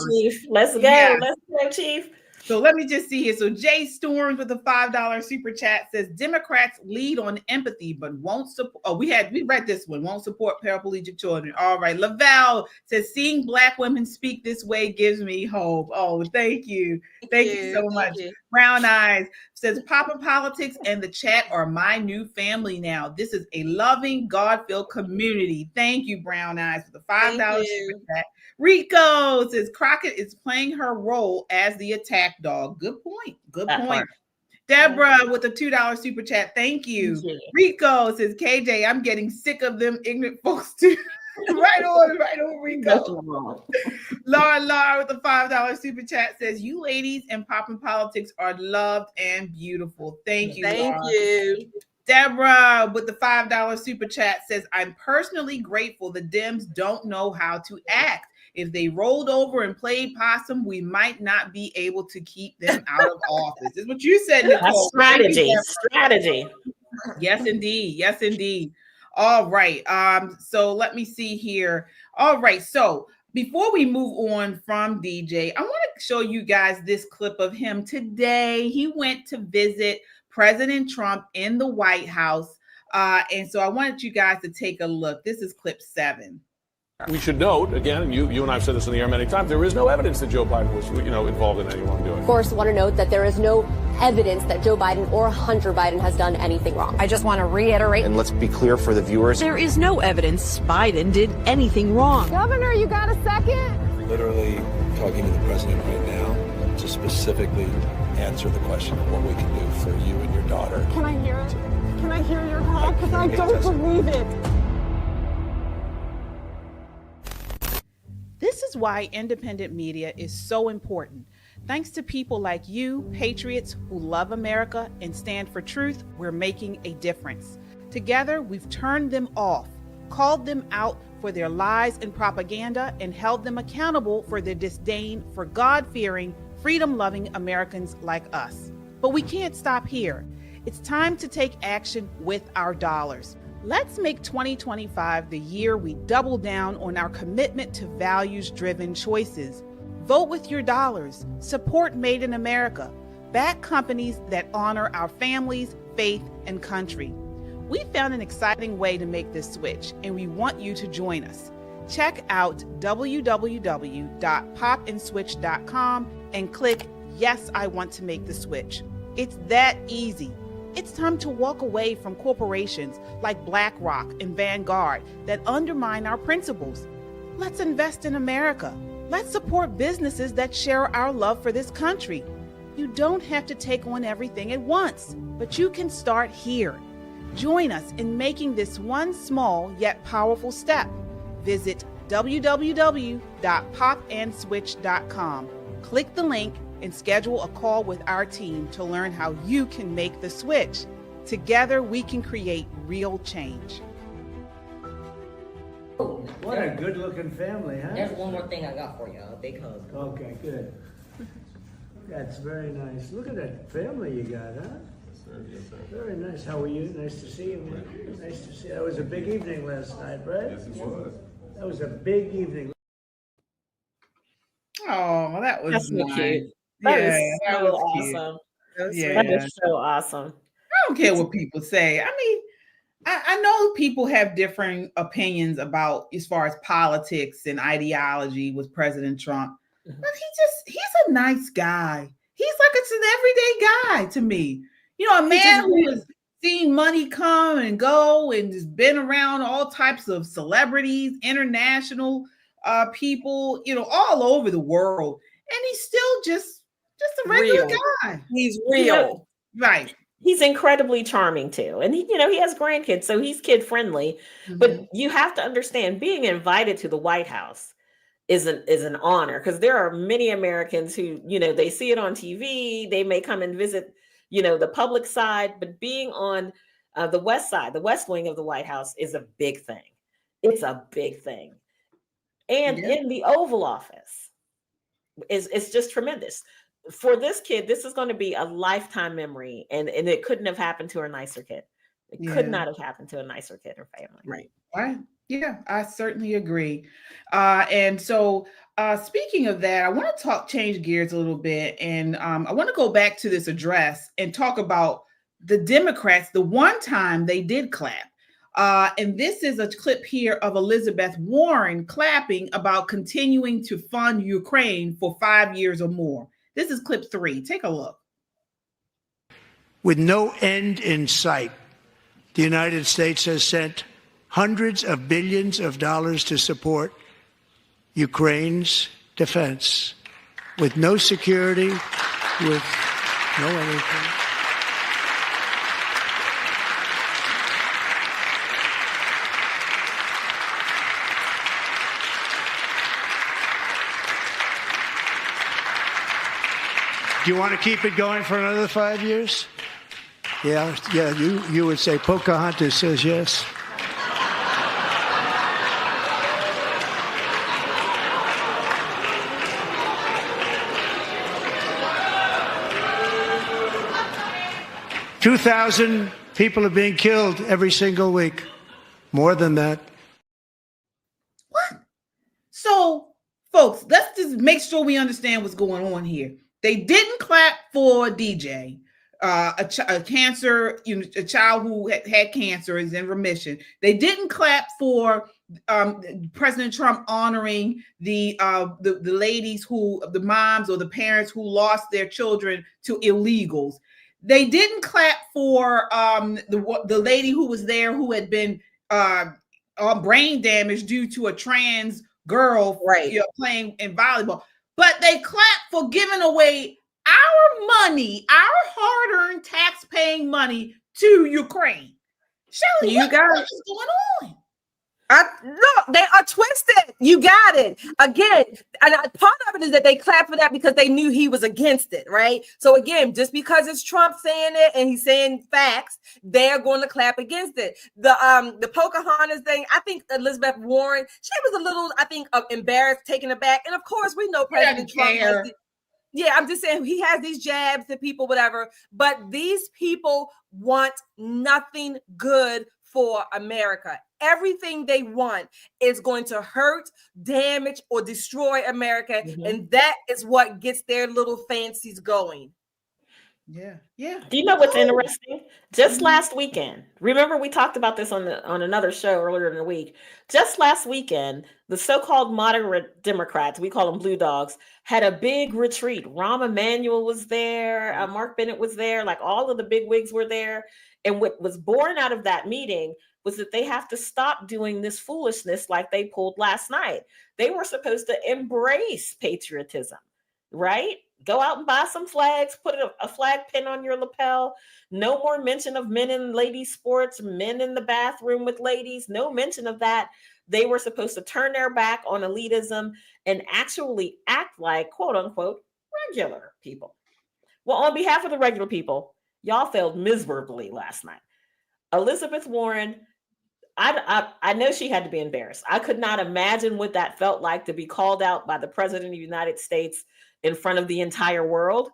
Let's go, Chief. Let's go, Chief. So let me just see here. So Jay Storms with the $5 super chat says Democrats lead on empathy, but won't support. Oh, we read this one. Won't support paraplegic children. All right. Lavelle says seeing Black women speak this way gives me hope. Oh, thank you. Thank you so much. Brown Eyes says Papa Politics and the chat are my new family now. This is a loving, God-filled community. Thank you, Brown Eyes, for the $5 super chat. Rico says Crockett is playing her role as the attack dog. Good point. Good point. Deborah with a $2 super chat. Thank you. Rico says, KJ, I'm getting sick of them ignorant folks too. right on, Rico. Laura with the $5 super chat says, you ladies in Poppin' Politics are loved and beautiful. Thank you. Thank Laura. you. Deborah with the $5 super chat says, I'm personally grateful the Dems don't know how to act. If they rolled over and played possum, we might not be able to keep them out of office. This is what you said, Nicole. Strategy. Yes, indeed. Yes, indeed. All right. So let me see here. All right. So before we move on from DJ, I want to show you guys this clip of him today. He went to visit President Trump in the White House. And so I wanted you guys to take a look. This is clip 7. We should note, again, you and I have said this in the air many times, there is no evidence that Joe Biden was, involved in any wrongdoing. Of course, I want to note that there is no evidence that Joe Biden or Hunter Biden has done anything wrong. I just want to reiterate. And let's be clear for the viewers. There is no evidence Biden did anything wrong. Governor, you got a second? Literally talking to the president right now to specifically answer the question of what we can do for you and your daughter. Can I hear it? Can I hear your call? Because I don't believe it. This is why independent media is so important. Thanks to people like you, patriots who love America and stand for truth, we're making a difference. Together, we've turned them off, called them out for their lies and propaganda, and held them accountable for their disdain for God-fearing, freedom-loving Americans like us. But we can't stop here. It's time to take action with our dollars. Let's make 2025 the year we double down on our commitment to values-driven choices. Vote with your dollars. Support Made in America. Back companies that honor our families, faith, and country. We found an exciting way to make this switch, and we want you to join us. Check out www.popandswitch.com and click Yes, I Want to Make the Switch. It's that easy. It's time to walk away from corporations like BlackRock and Vanguard that undermine our principles. Let's invest in America. Let's support businesses that share our love for this country. You don't have to take on everything at once, but you can start here. Join us in making this one small yet powerful step. Visit www.popandswitch.com. Click the link and schedule a call with our team to learn how you can make the switch. Together, we can create real change. What a good-looking family, huh? There's one more thing I got for you, a big hug. Okay, good. That's very nice. Look at that family you got, huh? Very nice. How are you? Nice to see you, man. Nice to see you. That was a big evening last night, right? Yes, it was. That was a big evening. Oh, that was That's nice. cute. That is so awesome. That is so awesome. I don't care what people say. I mean, I know people have different opinions about as far as politics and ideology with President Trump, but he's a nice guy. He's like it's an everyday guy to me. You know, a man who has seen money come and go and has been around all types of celebrities, international people, you know, all over the world. And he's still just a regular guy. He's real. You know, right. He's incredibly charming too. And he has grandkids, so he's kid friendly. Mm-hmm. But you have to understand, being invited to the White House is an honor, because there are many Americans who, they see it on TV, they may come and visit, the public side, but being on the west side, the west wing of the White House is a big thing. It's a big thing. And in the Oval Office, it's just tremendous. For this kid, this is going to be a lifetime memory, and it couldn't have happened to a nicer kid. It could not have happened to a nicer kid or family. Right. Yeah, I certainly agree. And so Speaking of that, I want to change gears a little bit, and I want to go back to this address and talk about the Democrats. The one time they did clap, and this is a clip here of Elizabeth Warren clapping about continuing to fund Ukraine for 5 years or more. This is clip 3. Take a look. With no end in sight, the United States has sent hundreds of billions of dollars to support Ukraine's defense, with no security, with no anything. Do you want to keep it going for another 5 years? Yeah, you would say Pocahontas says yes. $2,000 people are being killed every single week. More than that. What? So, folks, let's just make sure we understand what's going on here. They didn't clap for DJ, a cancer, a child who had cancer is in remission. They didn't clap for President Trump honoring the ladies the moms or the parents who lost their children to illegals. They didn't clap for the lady who was there who had been brain damage due to a trans girl playing in volleyball. But they clapped for giving away our money, our hard-earned tax-paying money to Ukraine. Shelley, what is going on? No, they are twisted. You got it. Again, and part of it is that they clap for that because they knew he was against it, right? So again, just because it's Trump saying it and he's saying facts, they're going to clap against it. The Pocahontas thing, I think Elizabeth Warren, she was a little, I think, embarrassed, taken aback. And of course, we know President Trump. Yeah, I'm just saying he has these jabs to people, whatever. But these people want nothing good for America. Everything they want is going to hurt, damage, or destroy America. Mm-hmm. And that is what gets their little fancies going. Yeah. Do you know what's interesting? Just last weekend, remember we talked about this on another show earlier in the week. Just last weekend, the so-called moderate Democrats, we call them blue dogs, had a big retreat. Rahm Emanuel was there. Mark Bennett was there. Like all of the big wigs were there. And what was born out of that meeting was that they have to stop doing this foolishness like they pulled last night. They were supposed to embrace patriotism, right? Go out and buy some flags, put a flag pin on your lapel. No more mention of men in ladies' sports, men in the bathroom with ladies. No mention of that. They were supposed to turn their back on elitism and actually act like, quote unquote, regular people. Well, on behalf of the regular people, y'all failed miserably last night. Elizabeth Warren, I know she had to be embarrassed. I could not imagine what that felt like to be called out by the President of the United States in front of the entire world,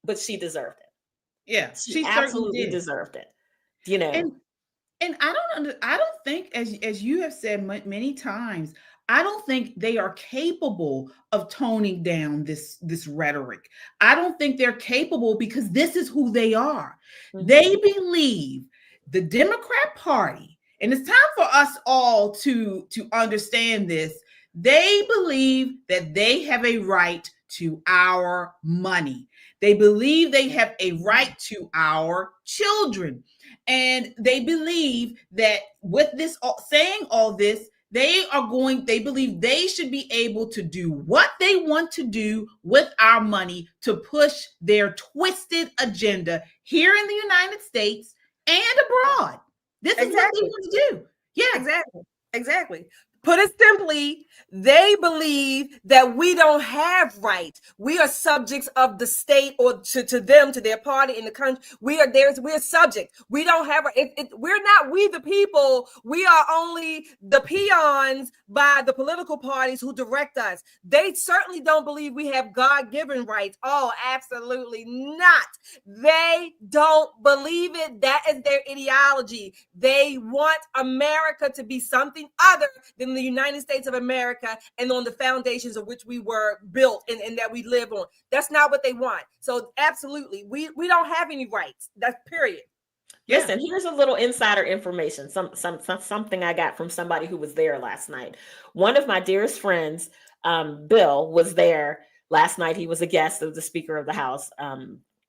but she deserved it. Yeah, she absolutely deserved it. You know, and I don't think, as you have said many times, I don't think they are capable of toning down this rhetoric. I don't think they're capable because this is who they are. Mm-hmm. They believe the Democrat Party, and it's time for us all to understand this. They believe that they have a right to our money. They believe they have a right to our children. And they believe that with this, saying all this, they believe they should be able to do what they want to do with our money to push their twisted agenda here in the United States and abroad. This is what they want to do. Yeah, exactly. Put it simply, they believe that we don't have rights. We are subjects of the state, or to them, to their party in the country. We're subject. We don't have we're not we the people. We are only the peons by the political parties who direct us. They certainly don't believe we have God-given rights. Oh, absolutely not. They don't believe it. That is their ideology. They want America to be something other than from the United States of America and on the foundations of which we were built and that we live on. That's not what they want. So absolutely, we don't have any rights. That's period. Listen, here's a little insider information, something I got from somebody who was there last night. One of my dearest friends, Bill, was there last night. He was a guest of the Speaker of the House,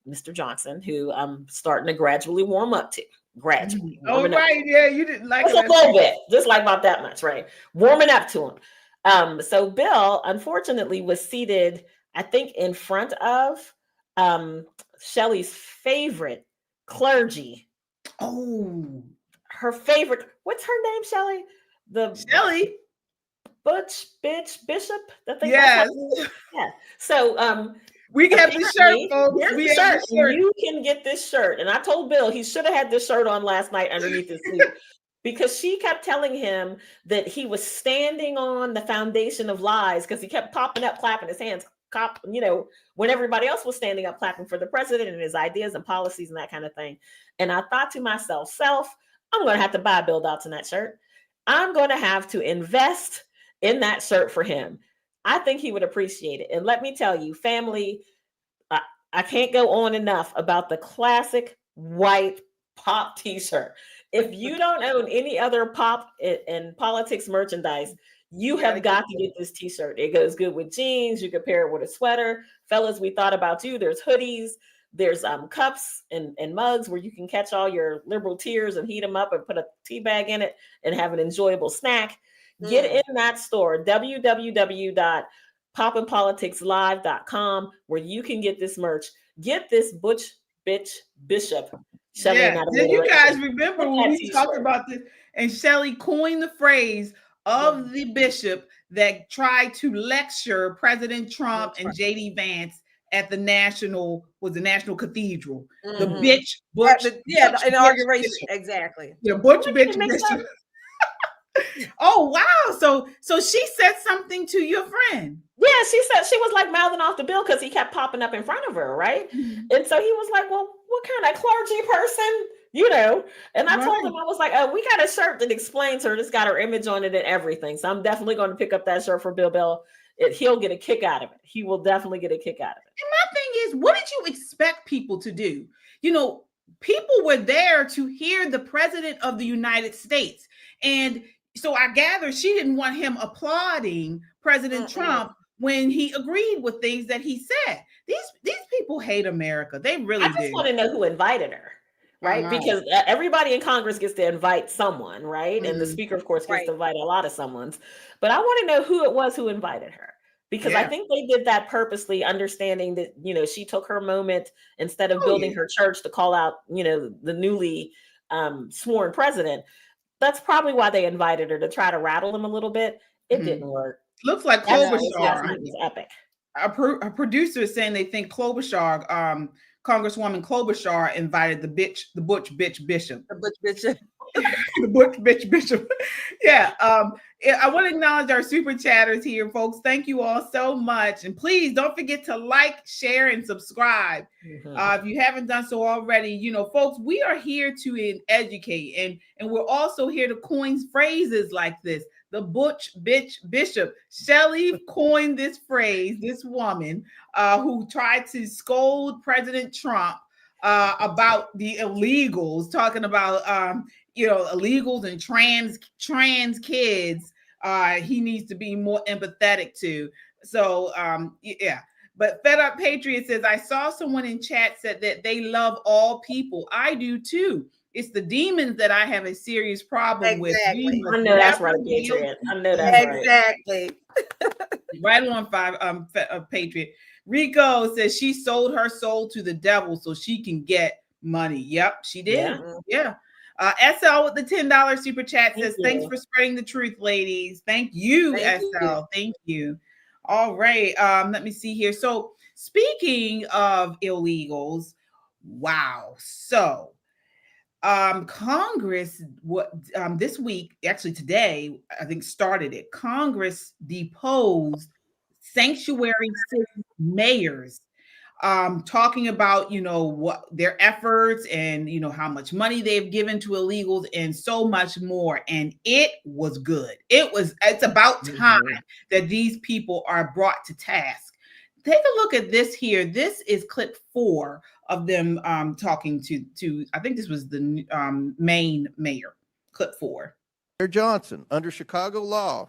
Mr. Johnson, who I'm starting to gradually warm up to. Gradually. Oh, right. Yeah, you didn't like it. A little bit, just like about that much, right? Warming up to him. So Bill, unfortunately, was seated, I think, in front of Shelley's favorite, Clergy. Oh, her favorite. What's her name, Shelley? Shelley Bishop. Yes. Yeah. So we have the shirt, folks. We have the shirt. You can get this shirt. And I told Bill he should have had this shirt on last night underneath his sleeve, because she kept telling him that he was standing on the foundation of lies, because he kept popping up, clapping his hands, when everybody else was standing up, clapping for the president and his ideas and policies and that kind of thing. And I thought to myself, I'm going to have to buy Bill Dotson that shirt. I'm going to have to invest in that shirt for him. I think he would appreciate it. And let me tell you, family, I can't go on enough about the classic white pop t-shirt. If you don't own any other pop and politics merchandise, you have got to get this t-shirt. It goes good with jeans. You can pair it with a sweater. Fellas, we thought about you. There's hoodies. There's cups and mugs where you can catch all your liberal tears and heat them up and put a tea bag in it and have an enjoyable snack. Get in that store, www.popandpoliticslive.com, where you can get this merch. Get this Bishop. Yeah. Did you guys remember when we talked about this and Shelley coined the phrase of the bishop that tried to lecture President Trump and J.D. Vance at the National Cathedral. The Butch. The inauguration. Exactly. The Butch Bishop. Oh wow! So she said something to your friend. Yeah, she said she was like mouthing off the bill because he kept popping up in front of her, right? Mm-hmm. And so he was like, "Well, what kind of clergy person?" And I told him, I was like, "Oh, we got a shirt that explains her. It's got her image on it and everything." So I'm definitely going to pick up that shirt for Bill. He'll get a kick out of it. He will definitely get a kick out of it. And my thing is, what did you expect people to do? People were there to hear the president of the United States, and so I gather she didn't want him applauding President Trump when he agreed with things that he said. These people hate America. They really do. I just want to know who invited her, right? Because everybody in Congress gets to invite someone, right? Mm-hmm. And the speaker, of course, gets to invite a lot of someone's. But I want to know who it was who invited her. Because I think they did that purposely, understanding that, she took her moment instead of building her church to call out, the newly sworn president. That's probably why they invited her, to try to rattle him a little bit. It didn't work. Looks like Klobuchar. It was epic. A producer is saying they think Klobuchar, Congresswoman Klobuchar, invited the Butch Bishop. The Butch Bishop. The Butch Bishop. Yeah. I want to acknowledge our super chatters here, folks. Thank you all so much. And please don't forget to like, share, and subscribe. If you haven't done so already, folks, we are here to educate, and we're also here to coin phrases like this. The Butch Bishop. Shelley coined this phrase, this woman who tried to scold President Trump about the illegals, talking about illegals and trans kids. He needs to be more empathetic to. So yeah. But Fed Up Patriot says, I saw someone in chat said that they love all people. I do too. It's the demons that I have a serious problem with. I know that's right, Patriot. I know that's right. Exactly. Right on Patriot. Rico says she sold her soul to the devil so she can get money. Yep, she did. Yeah. SL with the $10 super chat says, thanks for spreading the truth, ladies. Thank you, SL. Thank you. All right. Let me see here. So speaking of illegals, wow. So Congress, this week, actually today, I think started it. Congress deposed sanctuary city mayors talking about, what their efforts and, how much money they've given to illegals and so much more. And it was good. It's about time that these people are brought to task. Take a look at this here. This is clip 4 of them talking to, I think this was the Maine mayor, clip 4. Mayor Johnson, under Chicago law,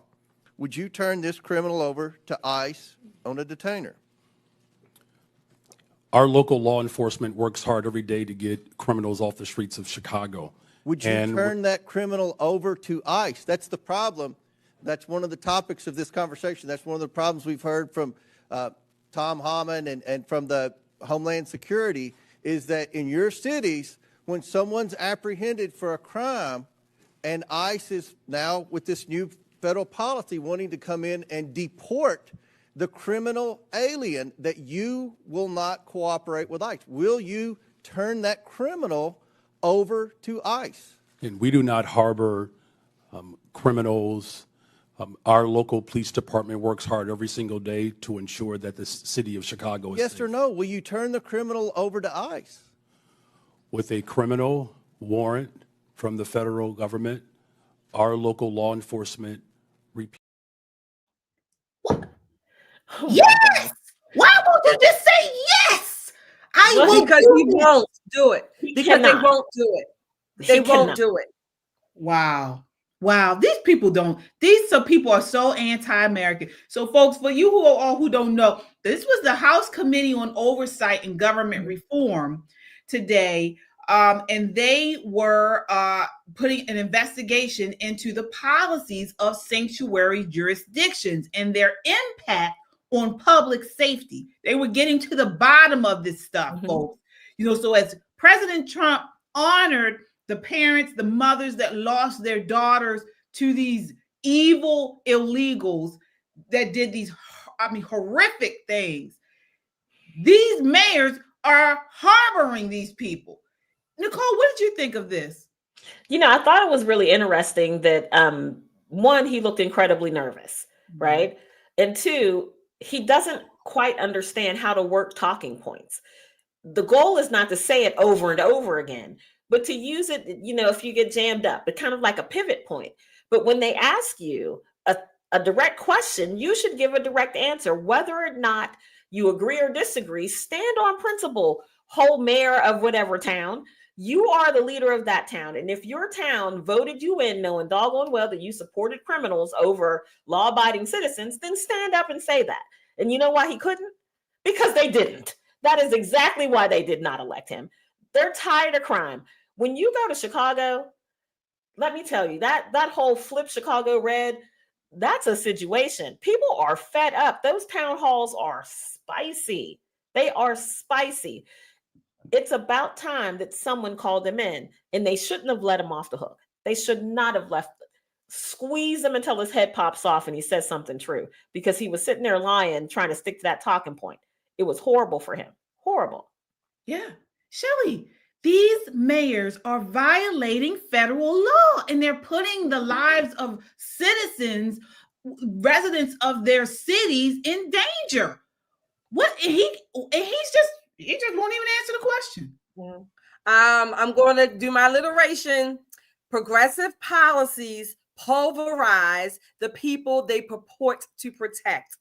would you turn this criminal over to ICE on a detainer? Our local law enforcement works hard every day to get criminals off the streets of Chicago. Would you turn that criminal over to ICE? That's the problem. That's one of the topics of this conversation. That's one of the problems we've heard from Tom Hammond and from the Homeland Security, is that in your cities, when someone's apprehended for a crime, and ICE is now, with this new federal policy, wanting to come in and deport the criminal alien, that you will not cooperate with ICE. Will you turn that criminal over to ICE? And we do not harbor criminals. Our local police department works hard every single day to ensure that the city of Chicago is yes safe. Or no? Will you turn the criminal over to ICE? With a criminal warrant from the federal government, our local law enforcement Yes! Why won't you just say yes? Because he won't do it. Because they won't do it. They won't do it. Wow. These people people are so anti-American. So folks, for you who don't know, this was the House Committee on Oversight and Government Reform today. And they were putting an investigation into the policies of sanctuary jurisdictions and their impact on public safety. They were getting to the bottom of this stuff, folks. So as President Trump honored the parents, the mothers that lost their daughters to these evil illegals that did these, horrific things, these mayors are harboring these people. Nicole, what did you think of this? I thought it was really interesting that, one, he looked incredibly nervous, right? And two, he doesn't quite understand how to work talking points. The goal is not to say it over and over again, but to use it, if you get jammed up, it's kind of like a pivot point. But when they ask you a direct question, you should give a direct answer, whether or not you agree or disagree. Stand on principle, whole mayor of whatever town. You are the leader of that town. And if your town voted you in knowing doggone well that you supported criminals over law-abiding citizens, then stand up and say that. And you know why he couldn't? Because they didn't. That is exactly why they did not elect him. They're tired of crime. When you go to Chicago, let me tell you, that whole flip Chicago red, that's a situation. People are fed up. Those town halls are spicy. They are spicy. It's about time that someone called them in, and they shouldn't have let him off the hook. They should not have squeeze him until his head pops off and he says something true, because he was sitting there lying, trying to stick to that talking point. It was horrible for him. Horrible. Yeah. Shelley, these mayors are violating federal law, and they're putting the lives of citizens, residents of their cities, in danger. He just won't even answer the question. Yeah. I'm going to do my alliteration. Progressive policies pulverize the people they purport to protect.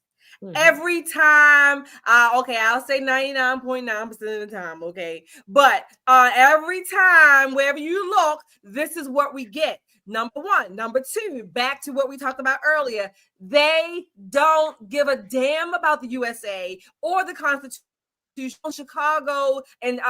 Every time, I'll say 99.9% of the time, but every time, wherever you look, this is what we get. Number one. Number two, back to what we talked about earlier, they don't give a damn about the USA or the Constitution. Chicago and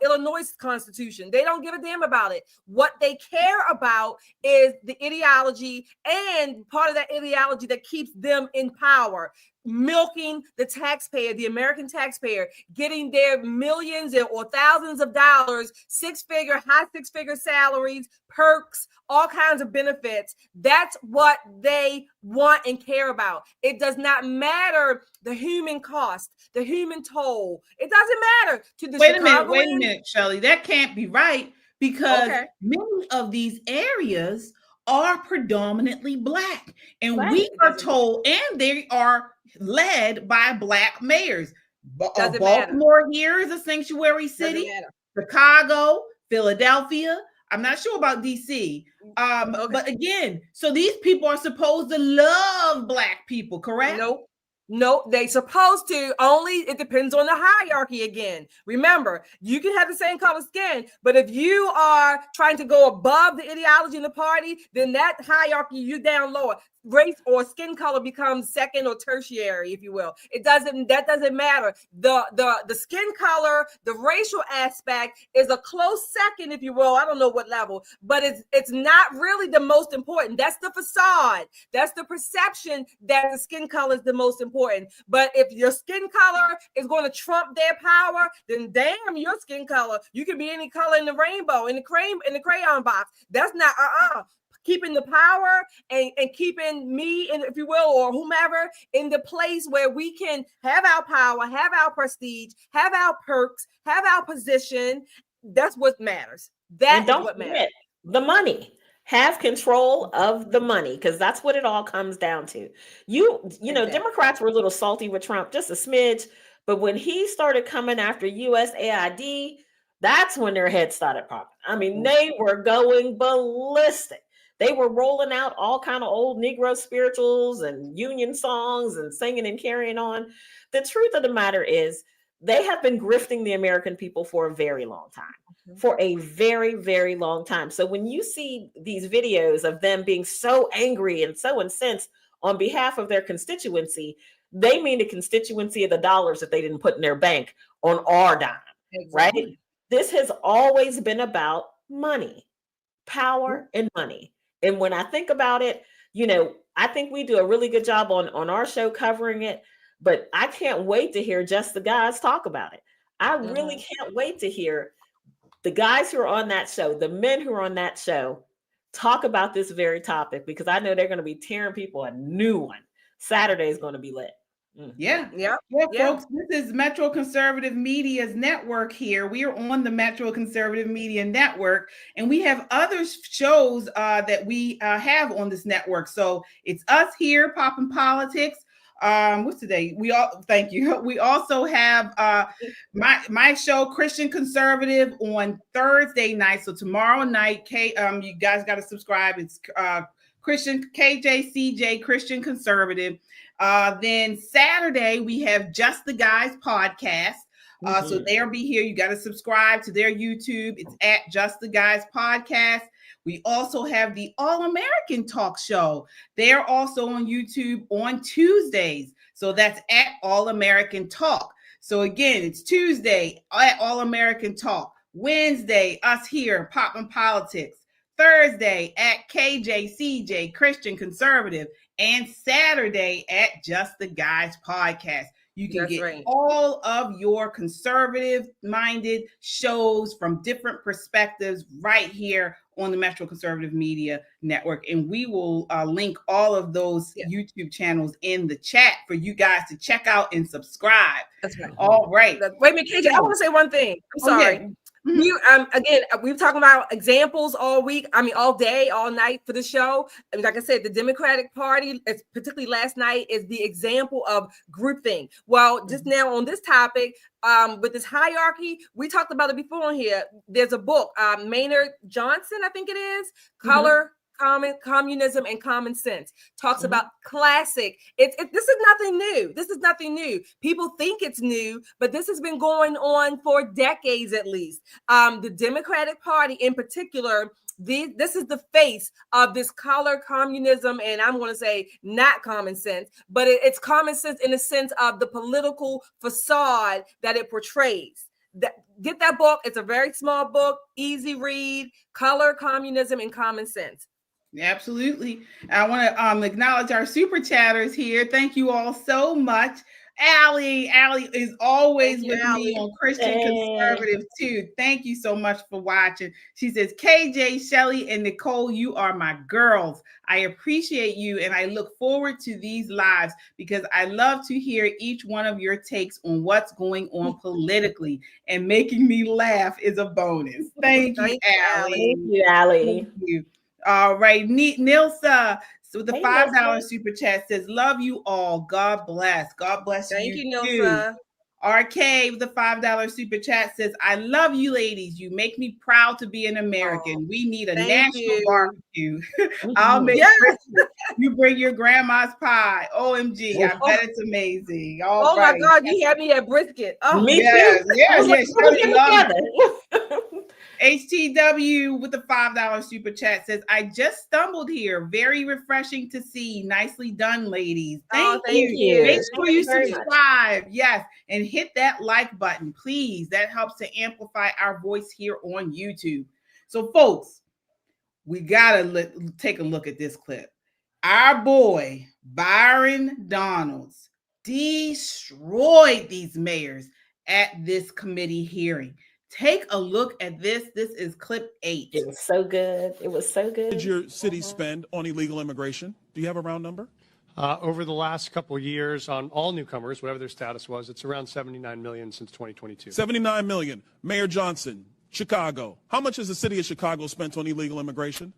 Illinois Constitution. They don't give a damn about it. What they care about is the ideology, and part of that ideology that keeps them in power, milking the taxpayer, the American taxpayer, getting their millions or thousands of dollars, high six-figure salaries, perks, all kinds of benefits. That's what they want and care about. It does not matter the human cost, the human toll. It doesn't matter to the Wait a minute, Shelley. That can't be right, because Okay. many of these areas are predominantly Black, and we are told, and they are led by Black mayors. Doesn't matter. Baltimore here is a sanctuary city. Chicago, Philadelphia. I'm not sure about DC. But again, so these people are supposed to love Black people, correct? Nope, they supposed to. Only it depends on the hierarchy again. Remember, you can have the same color skin, but if you are trying to go above the ideology in the party, then that hierarchy you down lower. Race or skin color becomes second or tertiary, if you will. That doesn't matter. The skin color, the racial aspect is a close second, if you will. I don't know what level, but it's not really the most important. That's the facade. That's the perception that the skin color is the most important. But if your skin color is going to trump their power, then damn your skin color. You can be any color in the rainbow, in the crayon box. That's not keeping the power and keeping me, and if you will, or whomever, in the place where we can have our power, have our prestige, have our perks, have our position. That's what matters. That is what matters. The money. Have control of the money, because that's what it all comes down to. You know, Democrats were a little salty with Trump, just a smidge, but when he started coming after USAID, that's when their heads started popping. I mean, they were going ballistic. They were rolling out all kind of old Negro spirituals and union songs and singing and carrying on. The truth of the matter is they have been grifting the American people for a very long time, for a very, very long time. So when you see these videos of them being so angry and so incensed on behalf of their constituency, they mean the constituency of the dollars that they didn't put in their bank on our dime, right? This has always been about money, power, and money. And when I think about it, you know, I think we do a really good job on our show covering it, but I can't wait to hear just the guys talk about it. I really can't wait to hear the guys who are on that show, the men who are on that show, talk about this very topic, because I know they're going to be tearing people a new one. Saturday is going to be lit. Yeah, folks. This is Metro Conservative Media's network here. We are on the Metro Conservative Media Network, and we have other shows that we have on this network. So it's us here, Poppin' Politics. What's today? Thank you. We also have my show, Christian Conservative, on Thursday night. So tomorrow night, you guys got to subscribe. It's Christian KJCJ Christian Conservative. Then Saturday we have Just the Guys podcast. So they'll be here. You got to subscribe to their YouTube. It's at Just the Guys podcast. We also have the All American Talk Show. They're also on YouTube on Tuesdays. So that's at All American Talk. So again, it's Tuesday at All American Talk. Wednesday, us here, Poppin' Politics. Thursday at KJCJ Christian Conservative, and Saturday at Just the Guys podcast. You can get all of your conservative-minded shows from different perspectives right here on the Metro Conservative Media Network. And we will link all of those YouTube channels in the chat for you guys to check out and subscribe. That's right. All right. Wait a minute, KJ, I want to say one thing. I'm sorry. Okay. We've talking about examples all week. I mean, all day, all night for the show. I mean, like I said, the Democratic Party, particularly last night, is the example of groupthink. Well, just now on this topic, with this hierarchy, we talked about it before on here. There's a book, Maynard Johnson, I think it is, Color, Communism, and Common Sense. Talks about classic. This is nothing new. This is nothing new. People think it's new, but this has been going on for decades at least. The Democratic Party in particular, this is the face of this color communism, and I'm going to say not common sense, but it's common sense in the sense of the political facade that it portrays. Get that book. It's a very small book, easy read, Color, Communism, and Common Sense. Absolutely. I want to acknowledge our super chatters here. Thank you all so much. Allie is always with me on Christian Conservative too. Thank you so much for watching. She says, KJ, Shelly, and Nicole, you are my girls. I appreciate you, and I look forward to these lives because I love to hear each one of your takes on what's going on politically, and making me laugh is a bonus. Thank you, Allie. Thank you, Allie. Thank you. All right, Nilsa. So the $5 super chat says, love you all. God bless. God bless you. Thank you, Nilsa. RK with the $5 super chat says, I love you ladies. You make me proud to be an American. We need a national barbecue. I'll make brisket. You bring your grandma's pie. OMG. I bet it's amazing. All right. My God, you had me at brisket. Oh, me too. Yes. HTW with the $5 super chat says, I just stumbled here. Very refreshing to see. Nicely done, ladies. Thank you. Make sure you subscribe. Yes. And hit that like button, please. That helps to amplify our voice here on YouTube. So, folks, we got to take a look at this clip. Our boy, Byron Donalds, destroyed these mayors at this committee hearing. Take a look at this. This is clip 8. It was so good. It was so good. What did your city spend on illegal immigration? Do you have a round number? Over the last couple of years on all newcomers, whatever their status was, it's around $79 million since 2022. $79 million. Mayor Johnson, Chicago. How much has the city of Chicago spent on illegal immigration?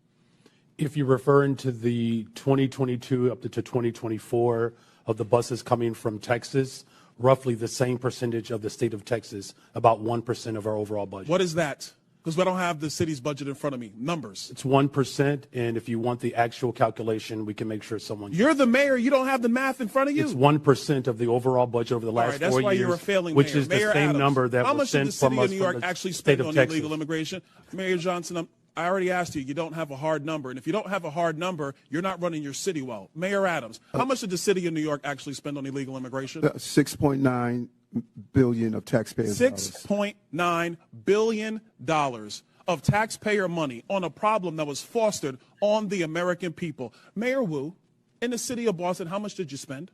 If you're referring to the 2022 up to 2024 of the buses coming from Texas, roughly the same percentage of the state of Texas, about 1% of our overall budget. What is that? Because we don't have the city's budget in front of me. Numbers. It's 1%, and if you want the actual calculation, we can make sure someone... You're the mayor. You don't have the math in front of you? It's 1% of the overall budget over the last 4 years. That's why you're a failing which mayor. is the Mayor same Adams, number that was sent from us How much did the city of New York actually spend on Texas. illegal immigration? Mayor Johnson, I already asked you. You don't have a hard number. And if you don't have a hard number, you're not running your city well. Mayor Adams, how much did the city of New York actually spend on illegal immigration? $6.9 billion of taxpayers. $6.9 billion of taxpayer money on a problem that was fostered on the American people. Mayor Wu, in the city of Boston, how much did you spend?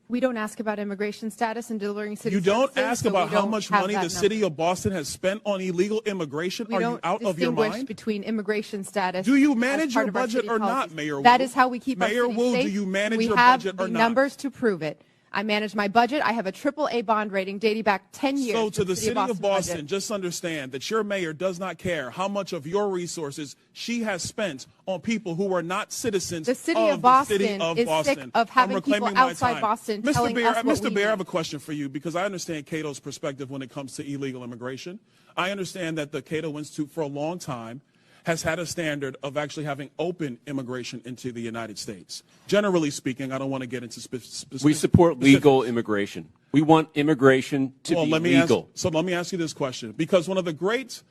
We don't ask about immigration status and delivering city You don't services, ask so about we how don't much have money that the city of Boston has spent on illegal immigration? We Are don't you out of your distinguish mind? between immigration status. Do you as manage part your of our budget city or not, policies. Mayor Wu? That is how we keep Mayor our city Wu, safe. do you manage we your have budget the or not? numbers to prove it. I manage my budget. I have a AAA bond rating dating back 10 years. So to the city of Boston, budget. just understand that your mayor does not care how much of your resources she has spent on people who are not citizens The city of of Boston the city of is Boston. sick of having I'm reclaiming people my outside time. Boston Mr. telling Bear, us what Mr. we Bear, I need. have a question for you because I understand Cato's perspective when it comes to illegal immigration. I understand that the Cato Institute for a long time has had a standard of actually having open immigration into the United States. Generally speaking, I don't want to get into specific. We support legal immigration. We want immigration to be legal. So let me ask you this question, because one of the great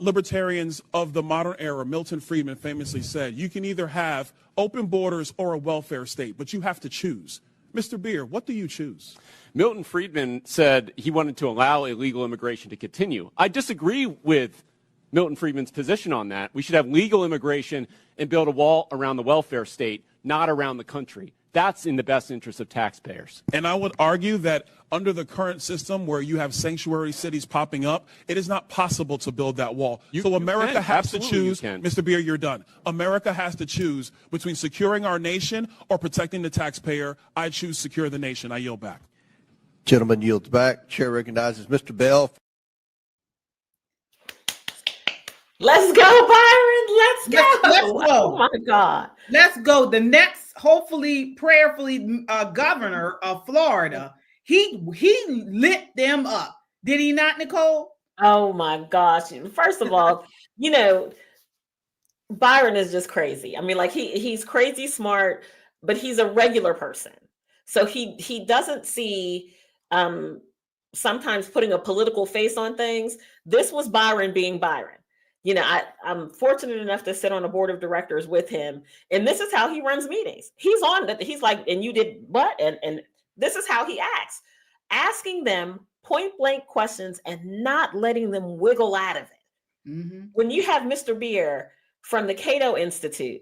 libertarians of the modern era, Milton Friedman, famously said, you can either have open borders or a welfare state, but you have to choose. Mr. Beer, what do you choose? Milton Friedman said he wanted to allow illegal immigration to continue. I disagree with Milton Friedman's position on that. We should have legal immigration and build a wall around the welfare state, not around the country. That's in the best interest of taxpayers. And I would argue that under the current system where you have sanctuary cities popping up, it is not possible to build that wall. So America has to choose. Mr. Beer, you're done. America has to choose between securing our nation or protecting the taxpayer. I choose secure the nation. I yield back. Gentleman yields back. Chair recognizes Mr. Bell. Let's go, Byron. Let's go. Let's go. Oh, my God. Let's go. The next, hopefully, prayerfully, governor of Florida, he lit them up. Did he not, Nicole? Oh, my gosh. First of all, you know, Byron is just crazy. I mean, like, he's crazy smart, but he's a regular person. So he doesn't see sometimes putting a political face on things. This was Byron being Byron. You know, I'm fortunate enough to sit on a board of directors with him, and this is how he runs meetings. He's on that. He's like, and you did what? And this is how he acts, asking them point blank questions and not letting them wiggle out of it. Mm-hmm. When you have Mr. Beer from the Cato Institute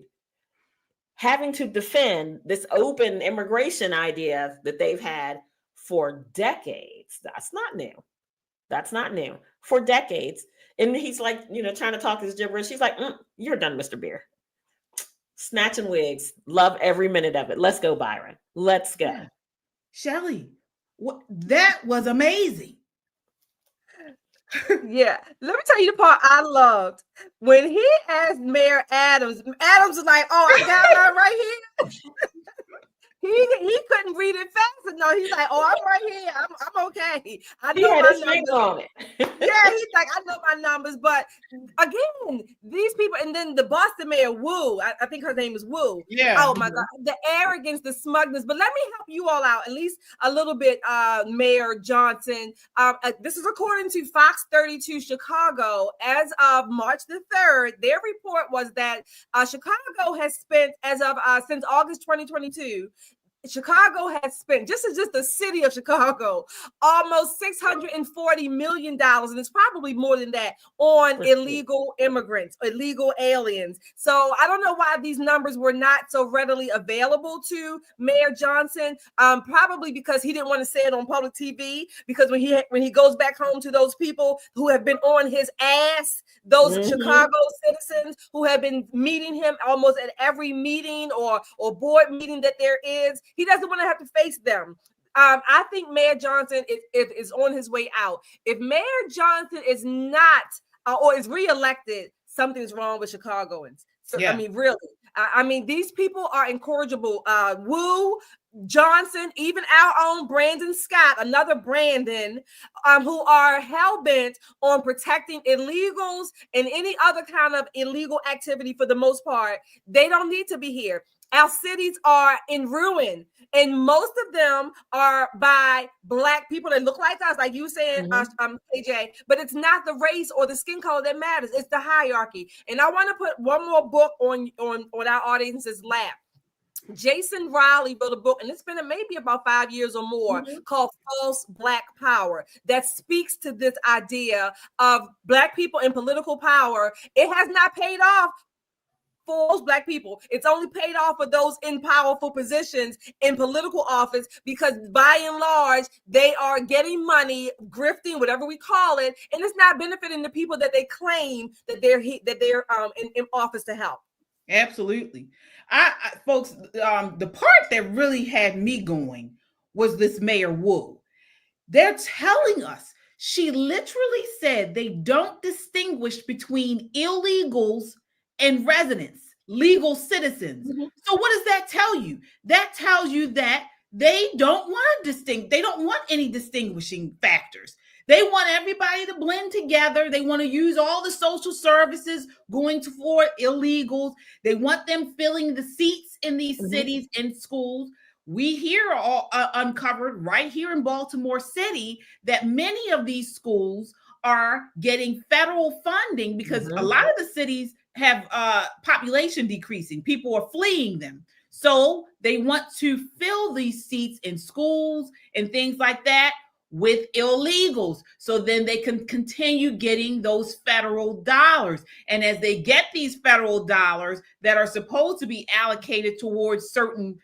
having to defend this open immigration idea that they've had for decades, that's not new. That's not new. For decades. And he's like, you know, trying to talk his gibberish. He's like, you're done, Mr. Beer. Snatching wigs. Love every minute of it. Let's go, Byron. Let's go. Yeah. Shelley, that was amazing. Yeah. Let me tell you the part I loved. When he asked Mayor Adams was like, oh, I got mine right here. he couldn't read it fast enough. He's like, "Oh, I'm right here. I'm okay. I He know had my his finger numbers." on it. Yeah, he's like, "I know my numbers." But again, these people, and then the Boston mayor, Wu, I think her name is Wu. Yeah. Oh my God, the arrogance, the smugness. But let me help you all out at least a little bit, Mayor Johnson. This is according to Fox 32 Chicago. As of March the 3rd, their report was that Chicago has spent, as of since August 2022, Chicago has spent, just the city of Chicago, almost $640 million, and it's probably more than that, on illegal immigrants, illegal aliens. So I don't know why these numbers were not so readily available to Mayor Johnson. Probably because he didn't want to say it on public TV, because when he goes back home to those people who have been on his ass, those Chicago citizens who have been meeting him almost at every meeting or board meeting that there is, he doesn't want to have to face them. I think Mayor Johnson is on his way out. If Mayor Johnson is not or is reelected, something's wrong with Chicagoans. So, yeah. I mean, really. I mean, these people are incorrigible. Wu, Johnson, even our own Brandon Scott, another Brandon, who are hell-bent on protecting illegals and any other kind of illegal activity for the most part. They don't need to be here. Our cities are in ruin, and most of them are by Black people that look like us, like you said, KJ, but it's not the race or the skin color that matters. It's the hierarchy. And I want to put one more book on our audience's lap. Jason Riley wrote a book, and it's been maybe about 5 years or more, called False Black Power, that speaks to this idea of Black people in political power. It has not paid off for those Black people. It's only paid off for those in powerful positions in political office, because by and large, they are getting money, grifting, whatever we call it, and it's not benefiting the people that they claim that they're in office to help. Absolutely. I folks, the part that really had me going was this Mayor Wu. They're telling us, she literally said they don't distinguish between illegals and residents, legal citizens. So what does that tell you? That tells you that they don't want they don't want any distinguishing factors. They want everybody to blend together. They want to use all the social services going for illegals. They want them filling the seats in these cities and schools. We hear all uncovered right here in Baltimore City that many of these schools are getting federal funding because a lot of the cities have population decreasing. People are fleeing them. So they want to fill these seats in schools and things like that with illegals. So then they can continue getting those federal dollars. And as they get these federal dollars that are supposed to be allocated towards certain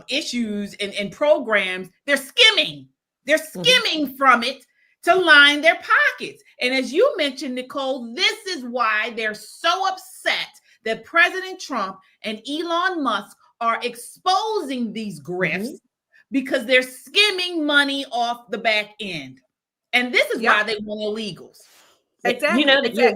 issues and programs, they're skimming. They're skimming from it to line their pockets. And as you mentioned, Nicolle, this is why they're so upset that President Trump and Elon Musk are exposing these grifts, because they're skimming money off the back end. And this is why they want illegals. Exactly. You know, you're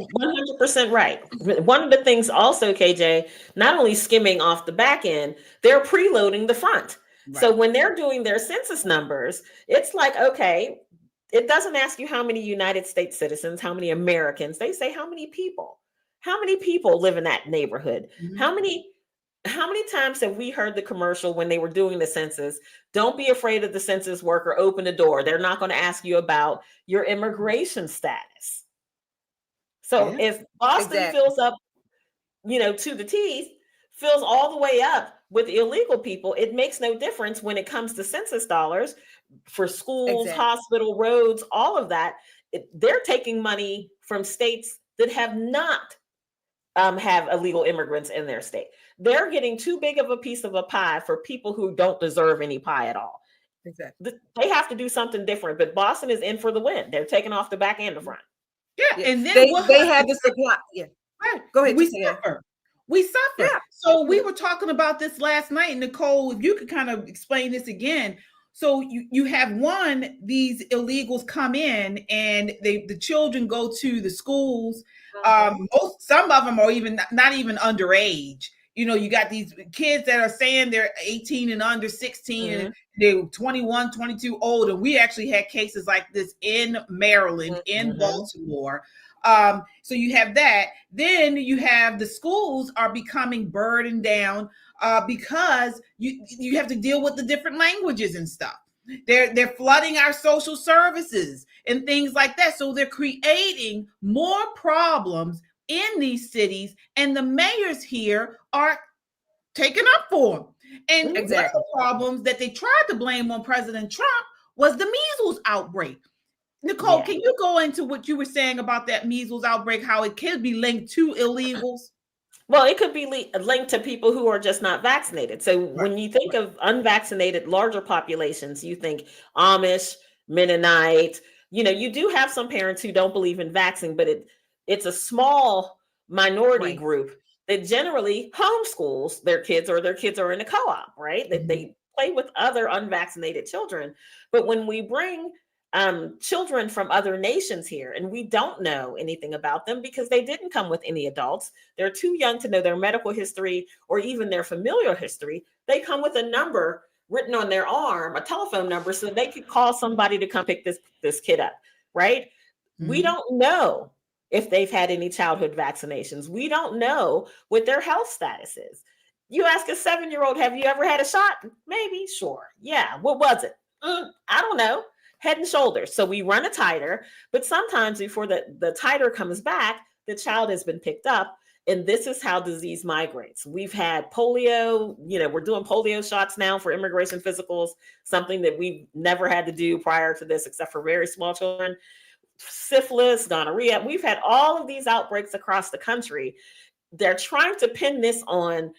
100% right. One of the things also, KJ, not only skimming off the back end, they're preloading the front. Right. So when they're doing their census numbers, it's like, okay, it doesn't ask you how many United States citizens, how many Americans. They say how many people live in that neighborhood. How many times have we heard the commercial when they were doing the census? Don't be afraid of the census worker. Open the door. They're not going to ask you about your immigration status. So if Boston fills up, to the teeth, fills all the way up with illegal people, it makes no difference when it comes to census dollars for schools, hospital, roads, all of that. They're taking money from states that have not have illegal immigrants in their state. They're getting too big of a piece of a pie for people who don't deserve any pie at all. Exactly. They have to do something different, but Boston is in for the win. They're taking off the back and the front. Yeah, and then they have the supply. Yeah, right. Go ahead. We suffer. Yeah. So we were talking about this last night, Nicolle. If you could kind of explain this again. So you have these illegals come in, and the children go to the schools. Some of them are even not even underage. you got these kids that are saying they're 18 and under 16 and they're 21, 22 old. And we actually had cases like this in Maryland, in Baltimore. So you have that. Then you have the schools are becoming burdened down because you have to deal with the different languages and stuff. They're flooding our social services and things like that. So they're creating more problems in these cities, and the mayors here are taking up for them. And one of the problems that they tried to blame on President Trump was the measles outbreak. Nicole, can you go into what you were saying about that measles outbreak, how it could be linked to illegals? Well, it could be linked to people who are just not vaccinated. So when you think of unvaccinated larger populations, you think Amish, Mennonite, you do have some parents who don't believe in vaccine, but it's a small minority group that generally homeschools their kids, or their kids are in a co-op, right? That they play with other unvaccinated children. But when we bring children from other nations here, and we don't know anything about them because they didn't come with any adults, they're too young to know their medical history or even their familial history. They come with a number written on their arm, a telephone number, so they could call somebody to come pick this kid up, right? We don't know if they've had any childhood vaccinations. We don't know what their health status is. You ask a 7-year-old, have you ever had a shot? Maybe, sure. Yeah, what was it? I don't know. Head and shoulders. So we run a titer, but sometimes before the titer comes back, the child has been picked up. And this is how disease migrates. We've had polio, we're doing polio shots now for immigration physicals, something that we've never had to do prior to this, except for very small children. Syphilis, gonorrhea. We've had all of these outbreaks across the country. They're trying to pin this on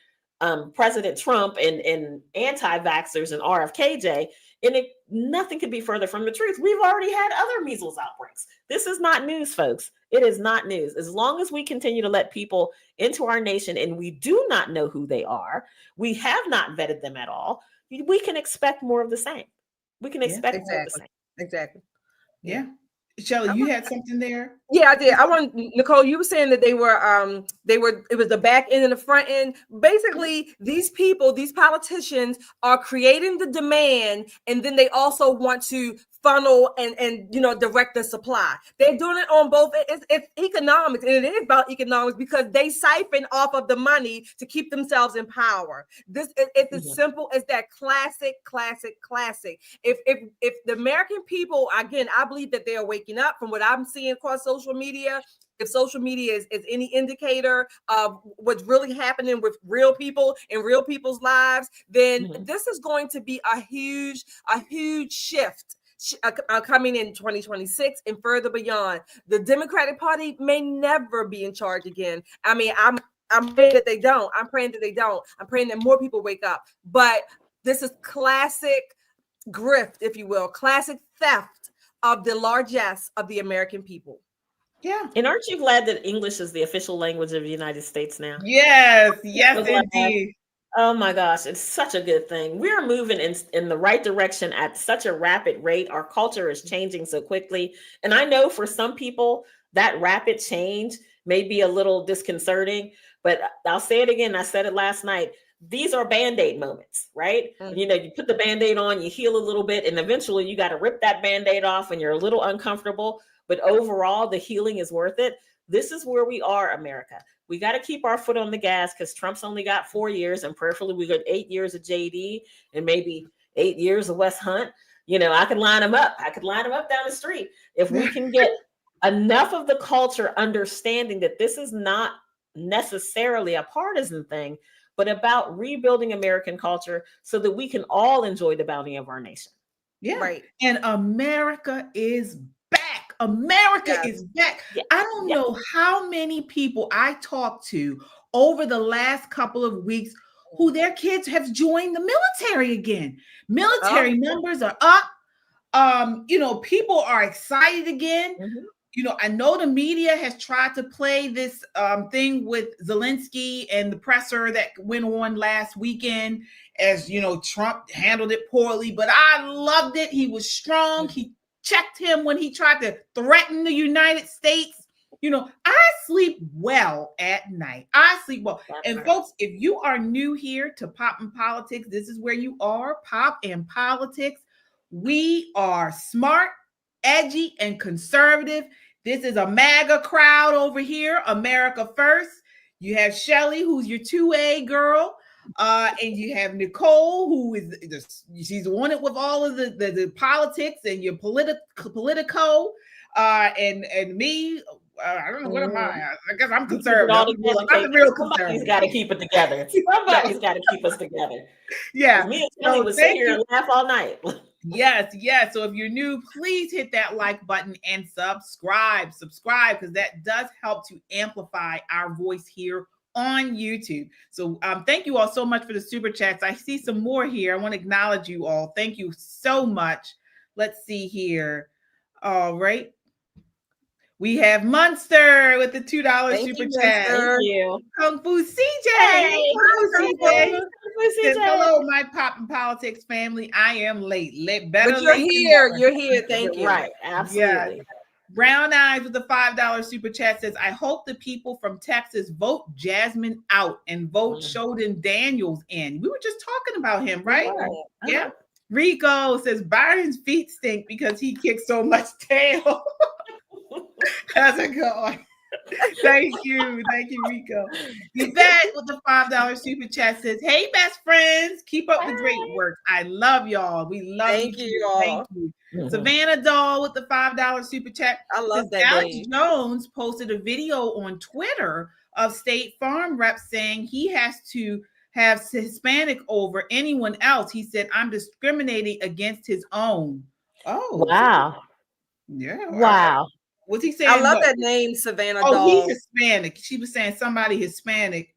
President Trump and anti-vaxxers and RFKJ, and nothing could be further from the truth. We've already had other measles outbreaks. This is not news, folks. It is not news. As long as we continue to let people into our nation and we do not know who they are, we have not vetted them at all, we can expect more of the same. We can expect more of the same. Exactly. Yeah. Shelley, you had something there? Yeah, I did. Nicole, you were saying that it was the back end and the front end. Basically, these people, these politicians are creating the demand, and then they also want to funnel and direct the supply. They're doing it on both. It's economics, and it is about economics because they siphon off of the money to keep themselves in power. It's as simple as that. Classic. If the American people, again, I believe that they are waking up from what I'm seeing across social media. If social media is any indicator of what's really happening with real people in real people's lives, then this is going to be a huge shift coming in 2026 and further beyond. The Democratic Party may never be in charge again. I mean, I'm praying that they don't. I'm praying that they don't. I'm praying that more people wake up. But this is classic grift, if you will, classic theft of the largesse of the American people. Yeah. And aren't you glad that English is the official language of the United States now? Yes, indeed. Oh my gosh, it's such a good thing. We're moving in the right direction at such a rapid rate. Our culture is changing so quickly. And I know for some people that rapid change may be a little disconcerting, but I'll say it again. I said it last night. These are Band-Aid moments, right? You put the Band-Aid on, you heal a little bit, and eventually you got to rip that Band-Aid off and you're a little uncomfortable. But overall, the healing is worth it. This is where we are, America. We got to keep our foot on the gas because Trump's only got 4 years, and prayerfully we got 8 years of JD and maybe 8 years of Wes Hunt. I could line them up. I could line them up down the street. If we can get enough of the culture understanding that this is not necessarily a partisan thing, but about rebuilding American culture so that we can all enjoy the bounty of our nation. Yeah. Right. And America is back. America is back. Yeah. I don't know how many people I talked to over the last couple of weeks who their kids have joined the military again. Military numbers are up. People are excited again. I know the media has tried to play this thing with Zelensky and the presser that went on last weekend as, Trump handled it poorly, but I loved it. He was strong. He checked him when he tried to threaten the United States I sleep well at night. I sleep well. And folks, if you are new here to Pop and Politics, this is where you are. Pop and Politics. We are smart, edgy, and conservative. This is a MAGA crowd over here, America First. You have Shelly, who's your 2A girl. And you have Nicolle, who is she's on it with all of the politics and your politico. And me, I don't know, what am I? I guess I'm conservative. I'm the real conservative. Somebody's got to keep it together. Somebody's got to keep us together. Yeah. Me and Shelly would sit here and laugh all night. Yes. So if you're new, please hit that like button and subscribe, because that does help to amplify our voice here on YouTube. So thank you all so much for the super chats. I see some more here. I want to acknowledge you all. Thank you so much. Let's see here. All right. We have Munster with the $2 super chat. Thank you. Kung Fu CJ. Hey, Hello, my Pop and Politics family. I am late. But you're here. You're here. Thank you. Right. Absolutely. Yeah. Brown Eyes with the $5 super chat says, I hope the people from Texas vote Jasmine out and vote Sheldon Daniels in. We were just talking about him, right? Yeah. Rico says, Byron's feet stink because he kicks so much tail. How's it going? Thank you, Rico. Yvette with the $5 super chat says, hey, best friends, keep up the great work. I love y'all. We love you all. Thank you. Savannah Doll with the $5 super chat. I love that. Alex Jones posted a video on Twitter of State Farm reps saying he has to have Hispanic over anyone else. He said, I'm discriminating against his own. Oh, wow. Yeah. Wow. Was he saying? I love that name, Savannah Doll. He's Hispanic. She was saying somebody Hispanic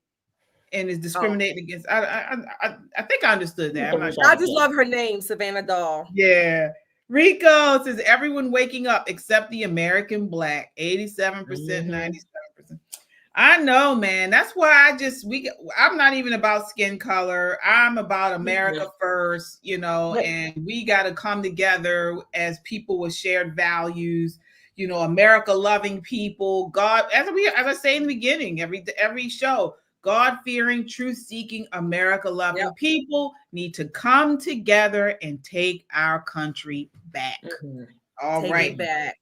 and is discriminating against. I think I understood that. I just love her name, Savannah Doll. Yeah. Rico says everyone waking up except the American black, 87%, 97%. I know, man. That's why I'm not even about skin color. I'm about America first, and we got to come together as people with shared values, America loving people, God, as I say in the beginning, every show, God-fearing, truth-seeking, America-loving people need to come together and take our country back. Take it back.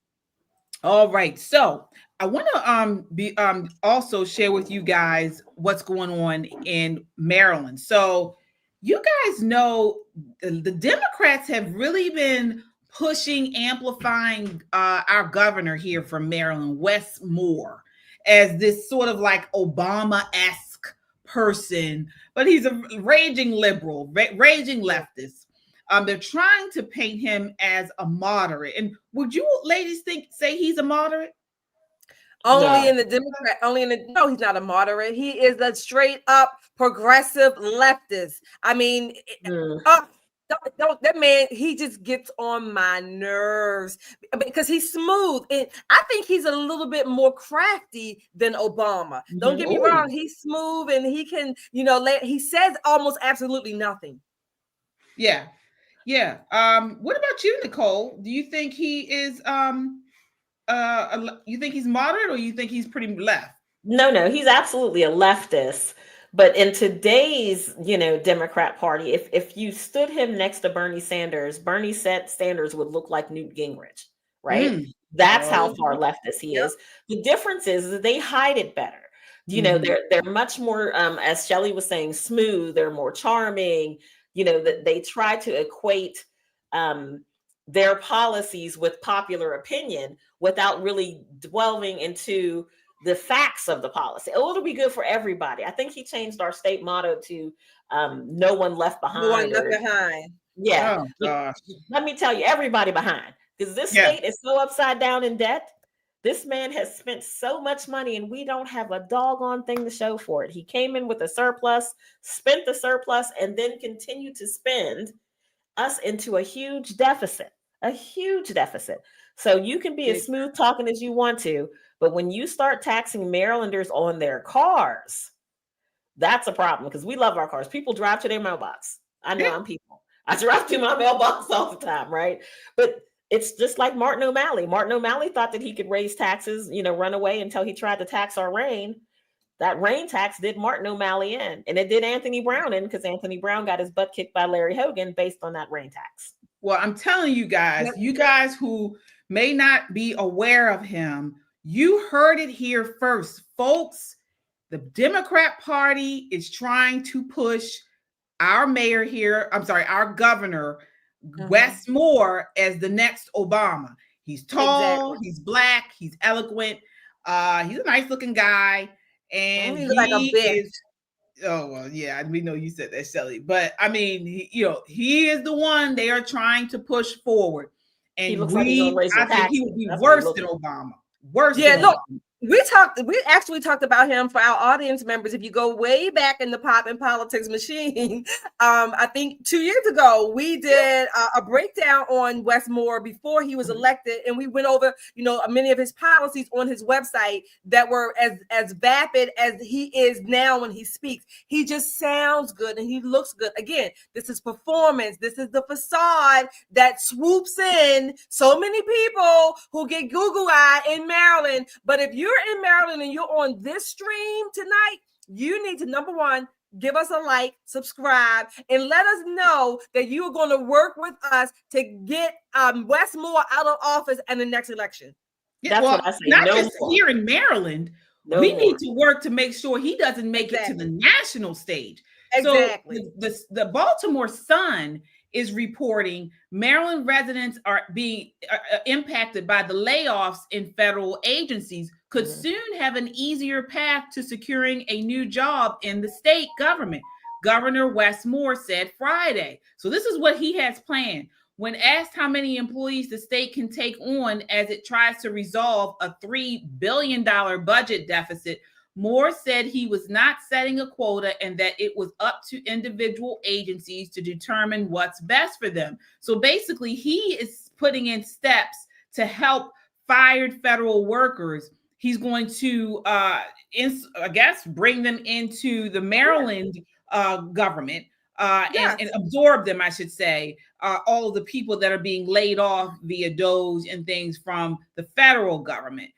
All right. So I want to also share with you guys what's going on in Maryland. So you guys know the Democrats have really been pushing, amplifying our governor here from Maryland, Wes Moore, as this sort of like Obama-esque person, but he's a raging liberal, raging leftist. They're trying to paint him as a moderate. And would you ladies say he's a moderate? No, he's not a moderate. He is a straight up progressive leftist. I mean, that man, he just gets on my nerves because he's smooth. And I think he's a little bit more crafty than Obama. Don't get me wrong. He's smooth and he can, he says almost absolutely nothing. Yeah. Yeah. What about you, Nicolle? Do you think he is, you think he's moderate or you think he's pretty left? No, he's absolutely a leftist. But in today's, Democrat Party, if you stood him next to Bernie Sanders would look like Newt Gingrich, right? That's how far leftist he is. The difference is that they hide it better. They're much more, as Shelly was saying, smooth. They're more charming. That they try to equate their policies with popular opinion without really delving into the facts of the policy. It'll be good for everybody. I think he changed our state motto to no one left behind. No one left behind. Yeah. Oh, gosh. Let me tell you, everybody behind. Because this state is so upside down in debt. This man has spent so much money and we don't have a doggone thing to show for it. He came in with a surplus, spent the surplus, and then continued to spend us into a huge deficit. So you can be as smooth talking as you want to, but when you start taxing Marylanders on their cars, that's a problem because we love our cars. People drive to their mailbox. I know I'm people. I drive to my mailbox all the time, right? But it's just like Martin O'Malley. Martin O'Malley thought that he could raise taxes, run away until he tried to tax our rain. That rain tax did Martin O'Malley in, and it did Anthony Brown in, because Anthony Brown got his butt kicked by Larry Hogan based on that rain tax. Well, I'm telling you guys who may not be aware of him, you heard it here first, folks. The Democrat Party is trying to push our mayor here, our governor, Wes Moore, as the next Obama. He's tall, he's black, he's eloquent, he's a nice looking guy, and he like a bitch. Oh, well, yeah, we know you said that, Shelley, but I mean, he is the one they are trying to push forward. And he looks like he's gonna raise I think he would be worse than Obama. Worse than look, Obama. We actually talked about him for our audience members. If you go way back in the pop and politics machine, I think 2 years ago, we did a breakdown on Wes Moore before he was elected. And we went over, many of his policies on his website that were as vapid as he is now when he speaks. He just sounds good and he looks good. Again, this is performance. This is the facade that swoops in so many people who get Google-eyed in Maryland. But if you're in Maryland and you're on this stream tonight, you need to, number one, give us a like, subscribe, and let us know that you are going to work with us to get Wes Moore out of office in the next election. Yeah, well, not just here in Maryland. We need to work to make sure he doesn't make it to the national stage. Exactly. So the Baltimore Sun is reporting Maryland residents are being impacted by the layoffs in federal agencies, could soon have an easier path to securing a new job in the state government, Governor Wes Moore said Friday. So this is what he has planned. When asked how many employees the state can take on as it tries to resolve a $3 billion budget deficit, Moore said he was not setting a quota and that it was up to individual agencies to determine what's best for them. So basically, he is putting in steps to help fired federal workers. He's going to, bring them into the Maryland government and absorb them, I should say, all of the people that are being laid off via DOGE and things from the federal government.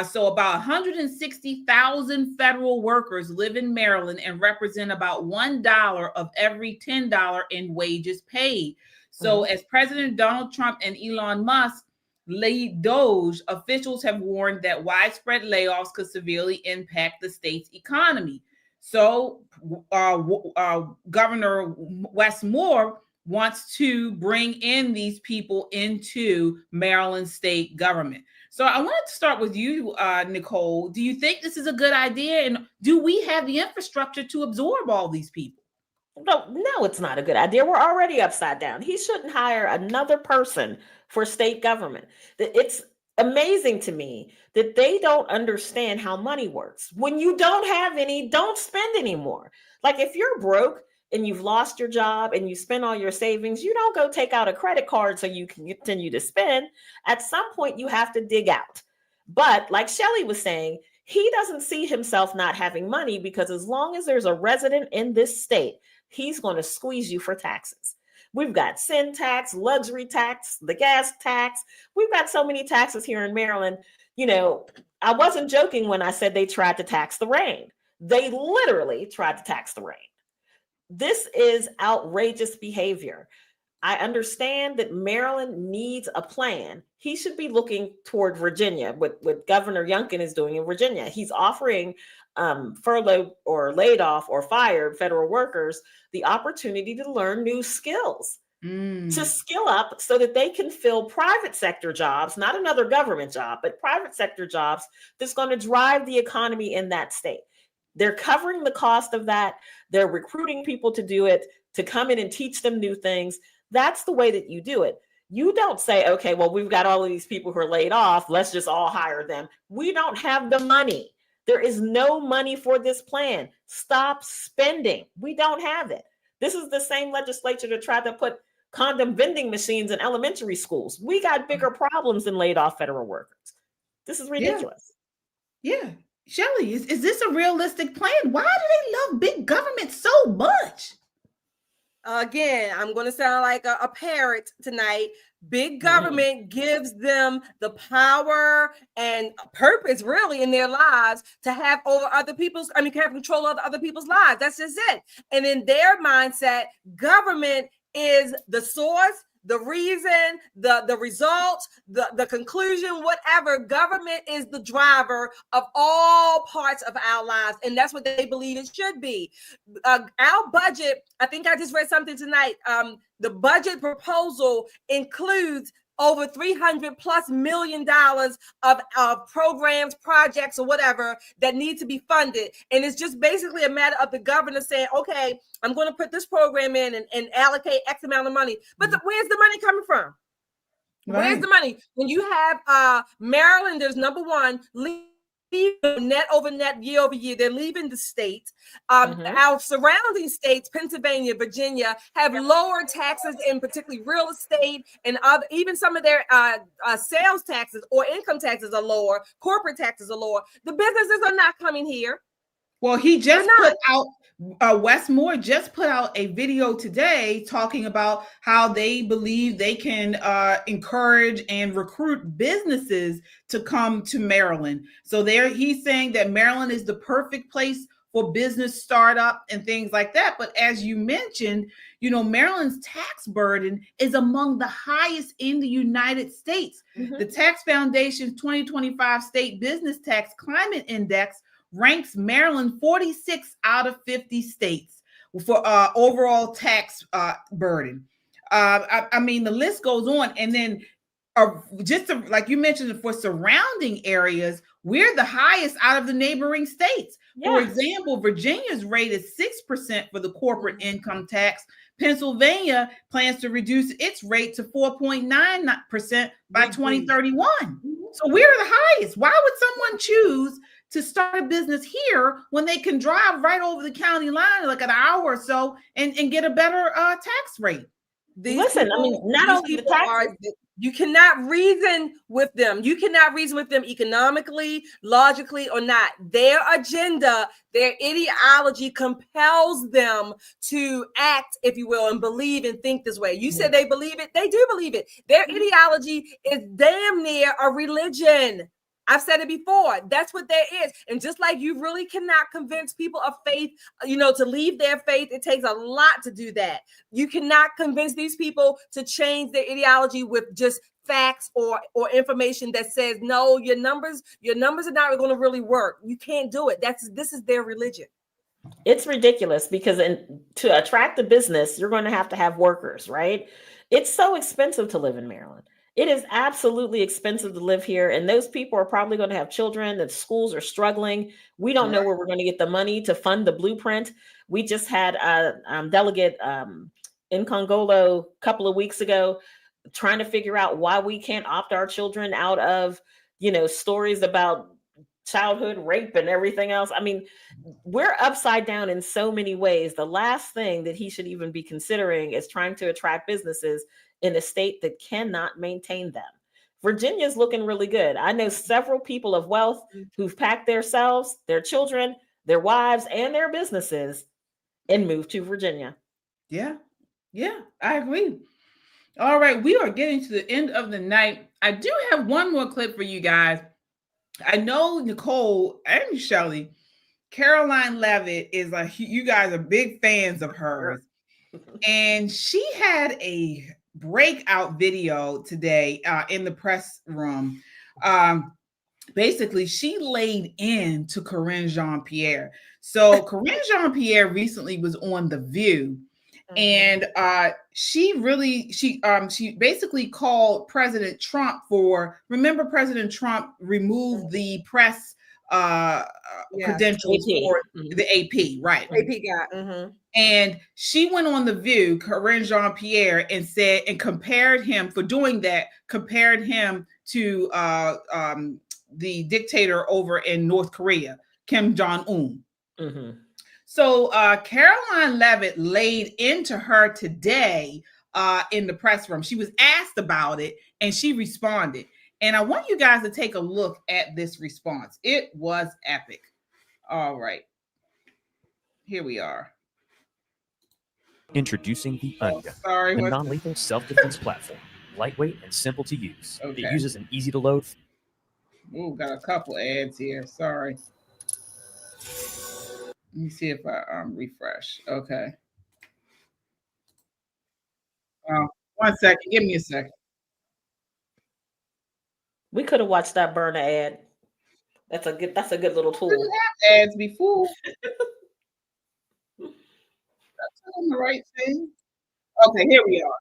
So about 160,000 federal workers live in Maryland and represent about $1 of every $10 in wages paid. So as President Donald Trump and Elon Musk lead DOGE, officials have warned that widespread layoffs could severely impact the state's economy. So Governor Wes Moore wants to bring in these people into Maryland state government. So I wanted to start with you, Nicolle. Do you think this is a good idea? And do we have the infrastructure to absorb all these people? No, it's not a good idea. We're already upside down. He shouldn't hire another person for state government. It's amazing to me that they don't understand how money works. When you don't have any, don't spend anymore. Like if you're broke and you've lost your job and you spend all your savings, you don't go take out a credit card so you can continue to spend. At some point, you have to dig out. But like Shelley was saying, he doesn't see himself not having money because as long as there's a resident in this state, he's going to squeeze you for taxes. We've got sin tax, luxury tax, the gas tax. We've got so many taxes here in Maryland. I wasn't joking when I said they tried to tax the rain. They literally tried to tax the rain. This is outrageous behavior. I understand that Maryland needs a plan. He should be looking toward Virginia, what Governor Youngkin is doing in Virginia. He's offering furloughed or laid off or fired federal workers the opportunity to learn new skills, to skill up so that they can fill private sector jobs, not another government job, but private sector jobs that's going to drive the economy in that state. They're covering the cost of that. They're recruiting people to do it, to come in and teach them new things. That's the way that you do it. You don't say, okay, well, we've got all of these people who are laid off. Let's just all hire them. We don't have the money. There is no money for this plan. Stop spending. We don't have it. This is the same legislature that tried to put condom vending machines in elementary schools. We got bigger problems than laid off federal workers. This is ridiculous. Yeah. Shelley, is this a realistic plan? Why do they love big government so much? Again, I'm going to sound like a parrot tonight. Big government gives them the power and purpose, really, in their lives to have over other people's, can have control over other people's lives. That's just it. And in their mindset, government is the source, the reason, the results, the conclusion, whatever. Government is the driver of all parts of our lives. And that's what they believe it should be. Our budget, I think I just read something tonight. The budget proposal includes over $300+ million of programs, projects, or whatever that need to be funded. And it's just basically a matter of the governor saying, okay, I'm going to put this program in and allocate X amount of money. But where's the money coming from? Right. Where's the money? When you have Marylanders, number one, net over net, year over year, they're leaving the state. Our surrounding states, Pennsylvania, Virginia, have lower taxes in particularly real estate, and even some of their sales taxes or income taxes are lower. Corporate taxes are lower. The businesses are not coming here. Well, he just put out, Wes Moore just put out a video today talking about how they believe they can encourage and recruit businesses to come to Maryland. So he's saying that Maryland is the perfect place for business startup and things like that. But as you mentioned, Maryland's tax burden is among the highest in the United States. The Tax Foundation's 2025 State Business Tax Climate Index ranks Maryland 46 out of 50 states for overall tax burden. The list goes on. And then like you mentioned, for surrounding areas, we're the highest out of the neighboring states. Yeah. For example, Virginia's rate is 6% for the corporate income tax. Pennsylvania plans to reduce its rate to 4.9% by 2031. So we're the highest. Why would someone choose to start a business here when they can drive right over the county line like an hour or so and get a better tax rate? Listen, not only the tax, you cannot reason with them. You cannot reason with them economically, logically, or not. Their agenda, their ideology compels them to act, if you will, and believe and think this way. You said they believe it. They do believe it. Their ideology is damn near a religion. I've said it before. That's what there is. And just like you really cannot convince people of faith, to leave their faith, it takes a lot to do that. You cannot convince these people to change their ideology with just facts or information that says, no, your numbers are not going to really work. You can't do it. This is their religion. It's ridiculous because to attract a business, you're going to have workers, right? It's so expensive to live in Maryland. It is absolutely expensive to live here. And those people are probably going to have children. The schools are struggling. We don't know where we're going to get the money to fund the blueprint. We just had a delegate in Congolo a couple of weeks ago trying to figure out why we can't opt our children out of, stories about childhood rape and everything else. We're upside down in so many ways. The last thing that he should even be considering is trying to attract businesses in a state that cannot maintain them. Virginia's looking really good. I know several people of wealth who've packed themselves, their children, their wives, and their businesses and moved to Virginia. Yeah, I agree. All right, we are getting to the end of the night. I do have one more clip for you guys. I know Nicolle and Shelley, Karoline Leavitt is you guys are big fans of hers. And she had a breakout video today in the press room. Basically, she laid into Karine Jean-Pierre. So Karine Jean-Pierre recently was on The View, and she basically called President Trump remember President Trump removed the press credentials for the AP, right? AP guy. And she went on The View, Karine Jean-Pierre, and compared him to the dictator over in North Korea, Kim Jong-un. So Karoline Leavitt laid into her today in the press room. She was asked about it and she responded. And I want you guys to take a look at this response. It was epic. All right. Here we are. Introducing the Ungun, sorry, a what's non-lethal self-defense platform, lightweight and simple to use. Okay. It uses an easy-to-load. Ooh, got a couple ads here. Sorry. Let me see if I refresh. Okay. One second. Give me a second. We could have watched that burner ad. That's a good little tool. We didn't have ads before. That's on the right thing. Okay, here we are.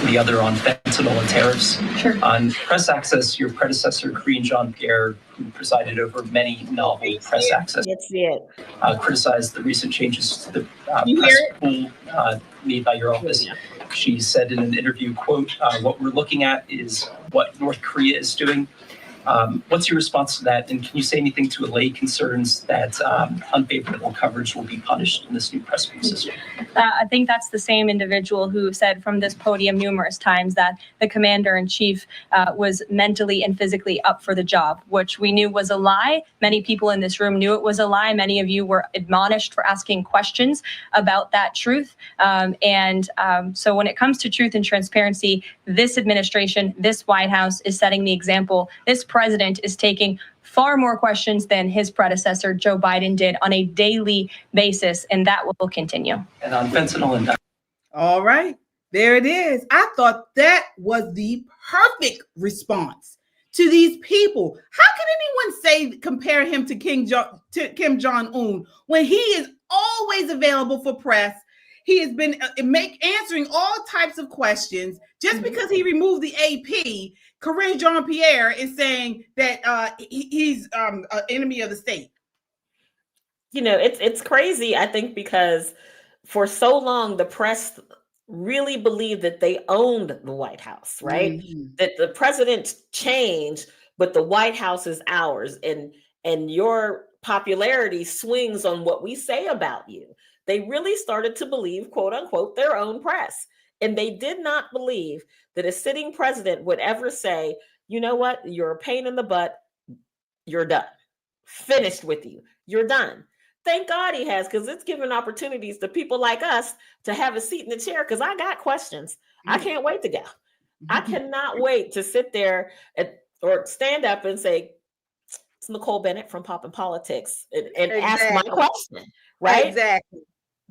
The other on fentanyl and tariffs. Sure. On press access, your predecessor, Karine Jean-Pierre, who presided over many novel press access, criticized the recent changes to the press pool made by your office. She said in an interview, quote, what we're looking at is what North Korea is doing. What's your response to that? And can you say anything to allay concerns that unfavorable coverage will be punished in this new press pool system? I think that's the same individual who said from this podium numerous times that the commander-in-chief was mentally and physically up for the job, which we knew was a lie. Many people in this room knew it was a lie. Many of you were admonished for asking questions about that truth. So when it comes to truth and transparency, this administration, this White House is setting the example. This president is taking far more questions than his predecessor, Joe Biden, did on a daily basis, and that will continue. And on fentanyl and all right, there it is. I thought that was the perfect response to these people. How can anyone compare him to Kim Jong-un when he is always available for press? He has been answering all types of questions. Just because he removed the AP, Karine Jean-Pierre is saying that he's an enemy of the state. You know, it's crazy, I think, because for so long, the press really believed that they owned the White House, right? Mm-hmm. That the president changed, but the White House is ours. And your popularity swings on what we say about you. They really started to believe, quote unquote, their own press. And they did not believe that a sitting president would ever say, you know what, you're a pain in the butt, you're done. Finished with you, you're done. Thank God he has, because it's given opportunities to people like us to have a seat in the chair, because I got questions. I can't wait to go. I cannot wait to sit there or stand up and say, it's Nicole Bennett from Pop and Politics and ask my question, right? Exactly.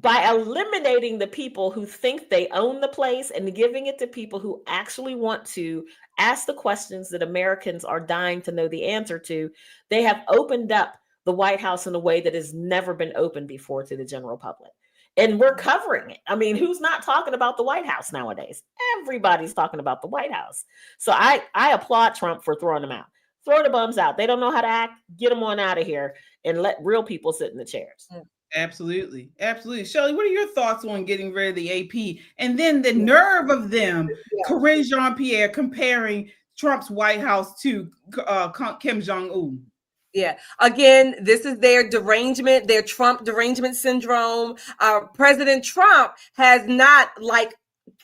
By eliminating the people who think they own the place and giving it to people who actually want to ask the questions that Americans are dying to know the answer to, they have opened up the White House in a way that has never been opened before to the general public. And we're covering it. I mean, who's not talking about the White House nowadays? Everybody's talking about the White House. So I applaud Trump for throwing them out. Throw the bums out. They don't know how to act. Get them on out of here and let real people sit in the chairs. Absolutely. Absolutely. Shelley, what are your thoughts on getting rid of the AP? And then the nerve of them, Karine Jean-Pierre, comparing Trump's White House to Kim Jong-un. Yeah. Again, this is their derangement, their Trump derangement syndrome. President Trump has not, like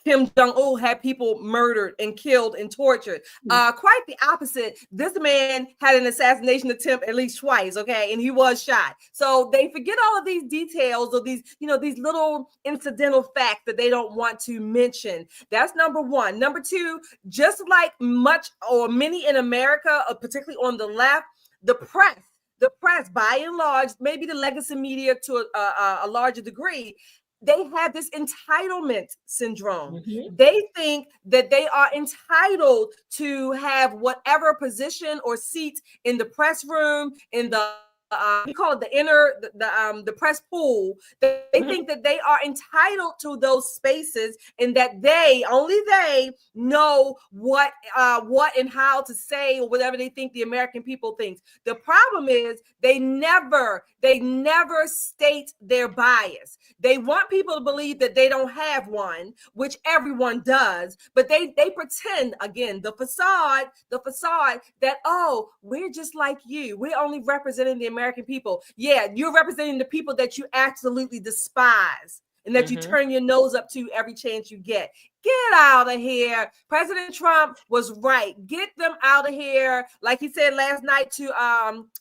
Kim Jong-un, had people murdered and killed and tortured. Quite the opposite. This man had an assassination attempt at least twice, okay, and he was shot. So they forget all of these details or these, these little incidental facts that they don't want to mention. That's number one. Number two, just like much or many in America, particularly on the left, the press, by and large, maybe the legacy media to a larger degree, they have this entitlement syndrome. Mm-hmm. They think that they are entitled to have whatever position or seat in the press room, in the we call it the press pool. They think that they are entitled to those spaces and that only they know what and how to say or whatever they think the American people thinks. The problem is they never state their bias. They want people to believe that they don't have one, which everyone does, but they pretend, again, the facade that, oh, we're just like you. We're only representing the American people. Yeah, you're representing the people that you absolutely despise and that you turn your nose up to every chance you get. Get out of here. President Trump was right. Get them out of here. Like he said last night to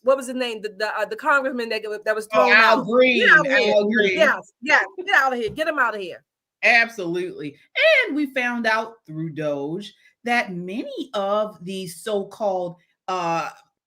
what was his name? The congressman that was thrown out. Al Green. Yes, get out of here. Get him out of here. Absolutely. And we found out through Doge that many of these so-called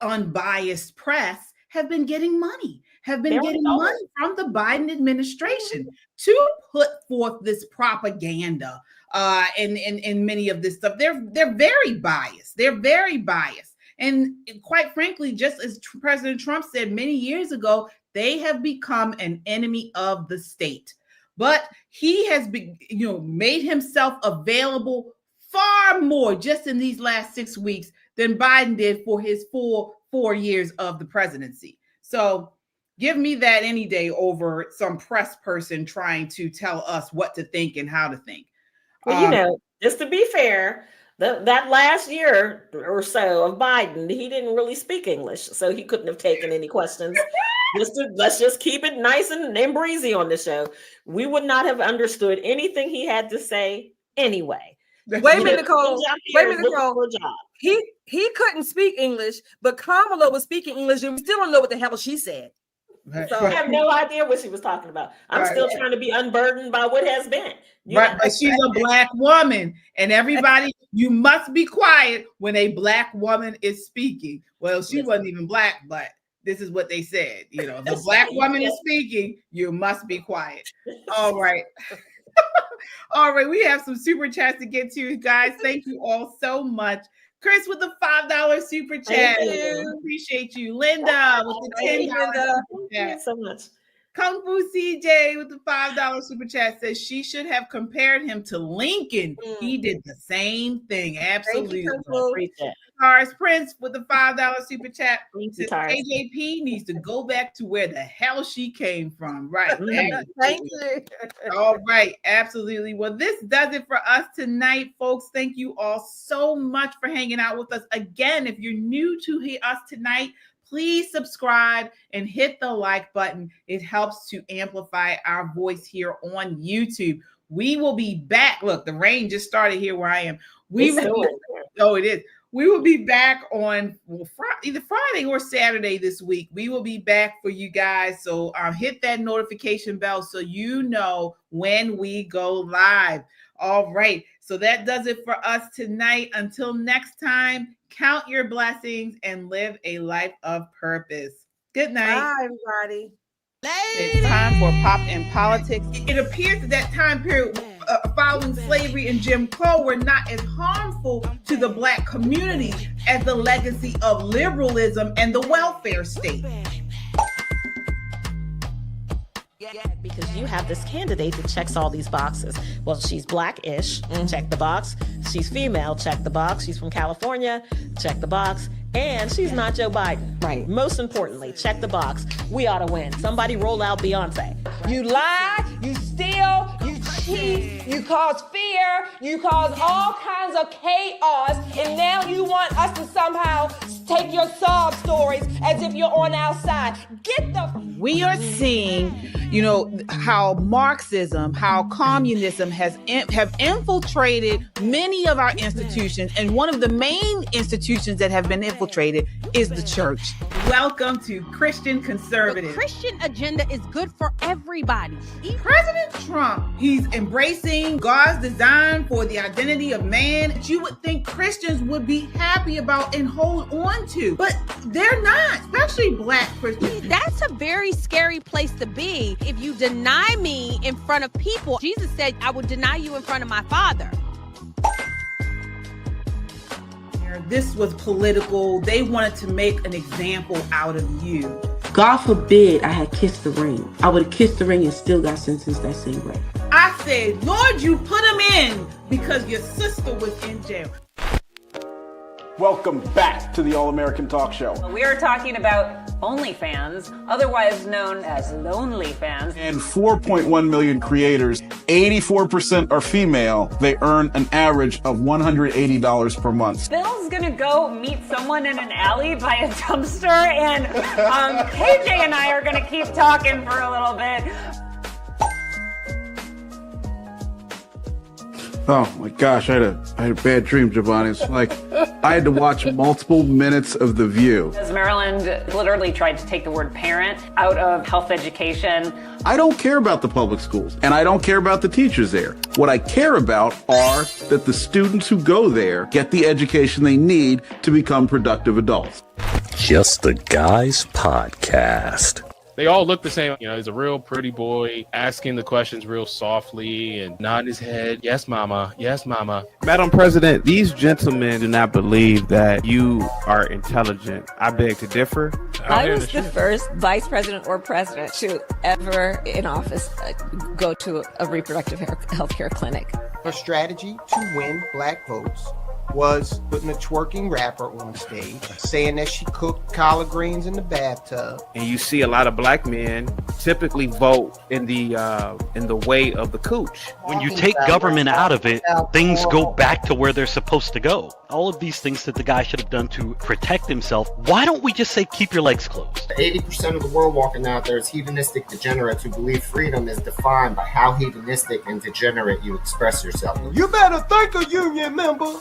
unbiased press have been getting money, from the Biden administration to put forth this propaganda and many of this stuff. They're very biased. They're very biased. And quite frankly, just as President Trump said many years ago, they have become an enemy of the state. But he has been, made himself available far more just in these last 6 weeks than Biden did for his full 4 years of the presidency. So give me that any day over some press person trying to tell us what to think and how to think. Well, just to be fair, that last year or so of Biden, he didn't really speak English, so he couldn't have taken any questions. Let's just keep it nice and breezy on the show. We would not have understood anything he had to say anyway. Wait a minute, Nicole. He couldn't speak English, but Kamala was speaking English, and we still don't know what the hell she said. So I have no idea what she was talking about. I'm still trying to be unburdened by what has been. But she's a Black woman, and everybody, you must be quiet when a Black woman is speaking. Well, she wasn't even Black, but this is what they said. If a Black woman is speaking, you must be quiet. All right. All right. We have some super chats to get to, guys. Thank you all so much. Chris with the $5 super chat. Appreciate you. Linda with the $10 super chat. Thank you so much. Kung Fu CJ with the $5 super chat says she should have compared him to Lincoln. He did the same thing. Absolutely. Tars Prince with the $5 super chat says AJP needs to go back to where the hell she came from. Right. Thank you. All right. Absolutely. Well, this does it for us tonight, folks. Thank you all so much for hanging out with us. Again, if you're new to us tonight, please subscribe and hit the like button. It helps to amplify our voice here on YouTube. We will be back. Look, the rain just started here where I am. It is. We will be back on either Friday or Saturday this week. We will be back for you guys. So hit that notification bell so you know when we go live. All right. So that does it for us tonight. Until next time, count your blessings and live a life of purpose. Good night. Bye, everybody. It's time for Pop and Politics. It appears that time period following slavery and Jim Crow were not as harmful to the Black community as the legacy of liberalism and the welfare state. Because you have this candidate that checks all these boxes. Well, she's Black-ish, check the box. She's female, check the box. She's from California, check the box. And she's not Joe Biden. Right. Most importantly, check the box. We ought to win. Somebody roll out Beyonce. You lie, you steal, you cheat, you cause fear, you cause all kinds of chaos, and now you want us to somehow take your sob stories as if you're on our side. We are seeing, how Marxism, how communism have infiltrated many of our institutions, and one of the main institutions that have been infiltrated is the church. Welcome to Christian Conservative. The Christian agenda is good for everybody. President Trump, he's embracing God's design for the identity of man that you would think Christians would be happy about and hold on to, but they're not, especially Black Christians. That's a very scary place to be. If you deny me in front of people, Jesus said, I will deny you in front of my Father. This was political. They wanted to make an example out of you. God forbid I had kissed the ring. I would have kissed the ring and still got sentenced that same way. I said, Lord, you put him in because your sister was in jail. Welcome back to the All-American Talk Show. We are talking about OnlyFans, otherwise known as Lonely Fans. And 4.1 million creators, 84% are female. They earn an average of $180 per month. Bill's gonna go meet someone in an alley by a dumpster, and KJ and I are gonna keep talking for a little bit. Oh my gosh, I had a bad dream, Giovanni. It's like I had to watch multiple minutes of The View. As Maryland literally tried to take the word parent out of health education. I don't care about the public schools, and I don't care about the teachers there. What I care about are that the students who go there get the education they need to become productive adults. Just the Guys Podcast. They all look the same. You know, he's a real pretty boy, asking the questions real softly and nodding his head. Yes, mama. Yes, mama. Madam President, these gentlemen do not believe that you are intelligent. I beg to differ. I was the first vice president or president to ever in office go to a reproductive health care clinic. Her strategy to win black votes was putting a twerking rapper on stage, saying that she cooked collard greens in the bathtub. And you see a lot of black men typically vote in the way of the cooch. When you take government out of it, things go back to where they're supposed to go. All of these things that the guy should have done to protect himself, why don't we just say keep your legs closed? 80% of the world walking out there is hedonistic degenerates who believe freedom is defined by how hedonistic and degenerate you express yourself. You better thank a union member.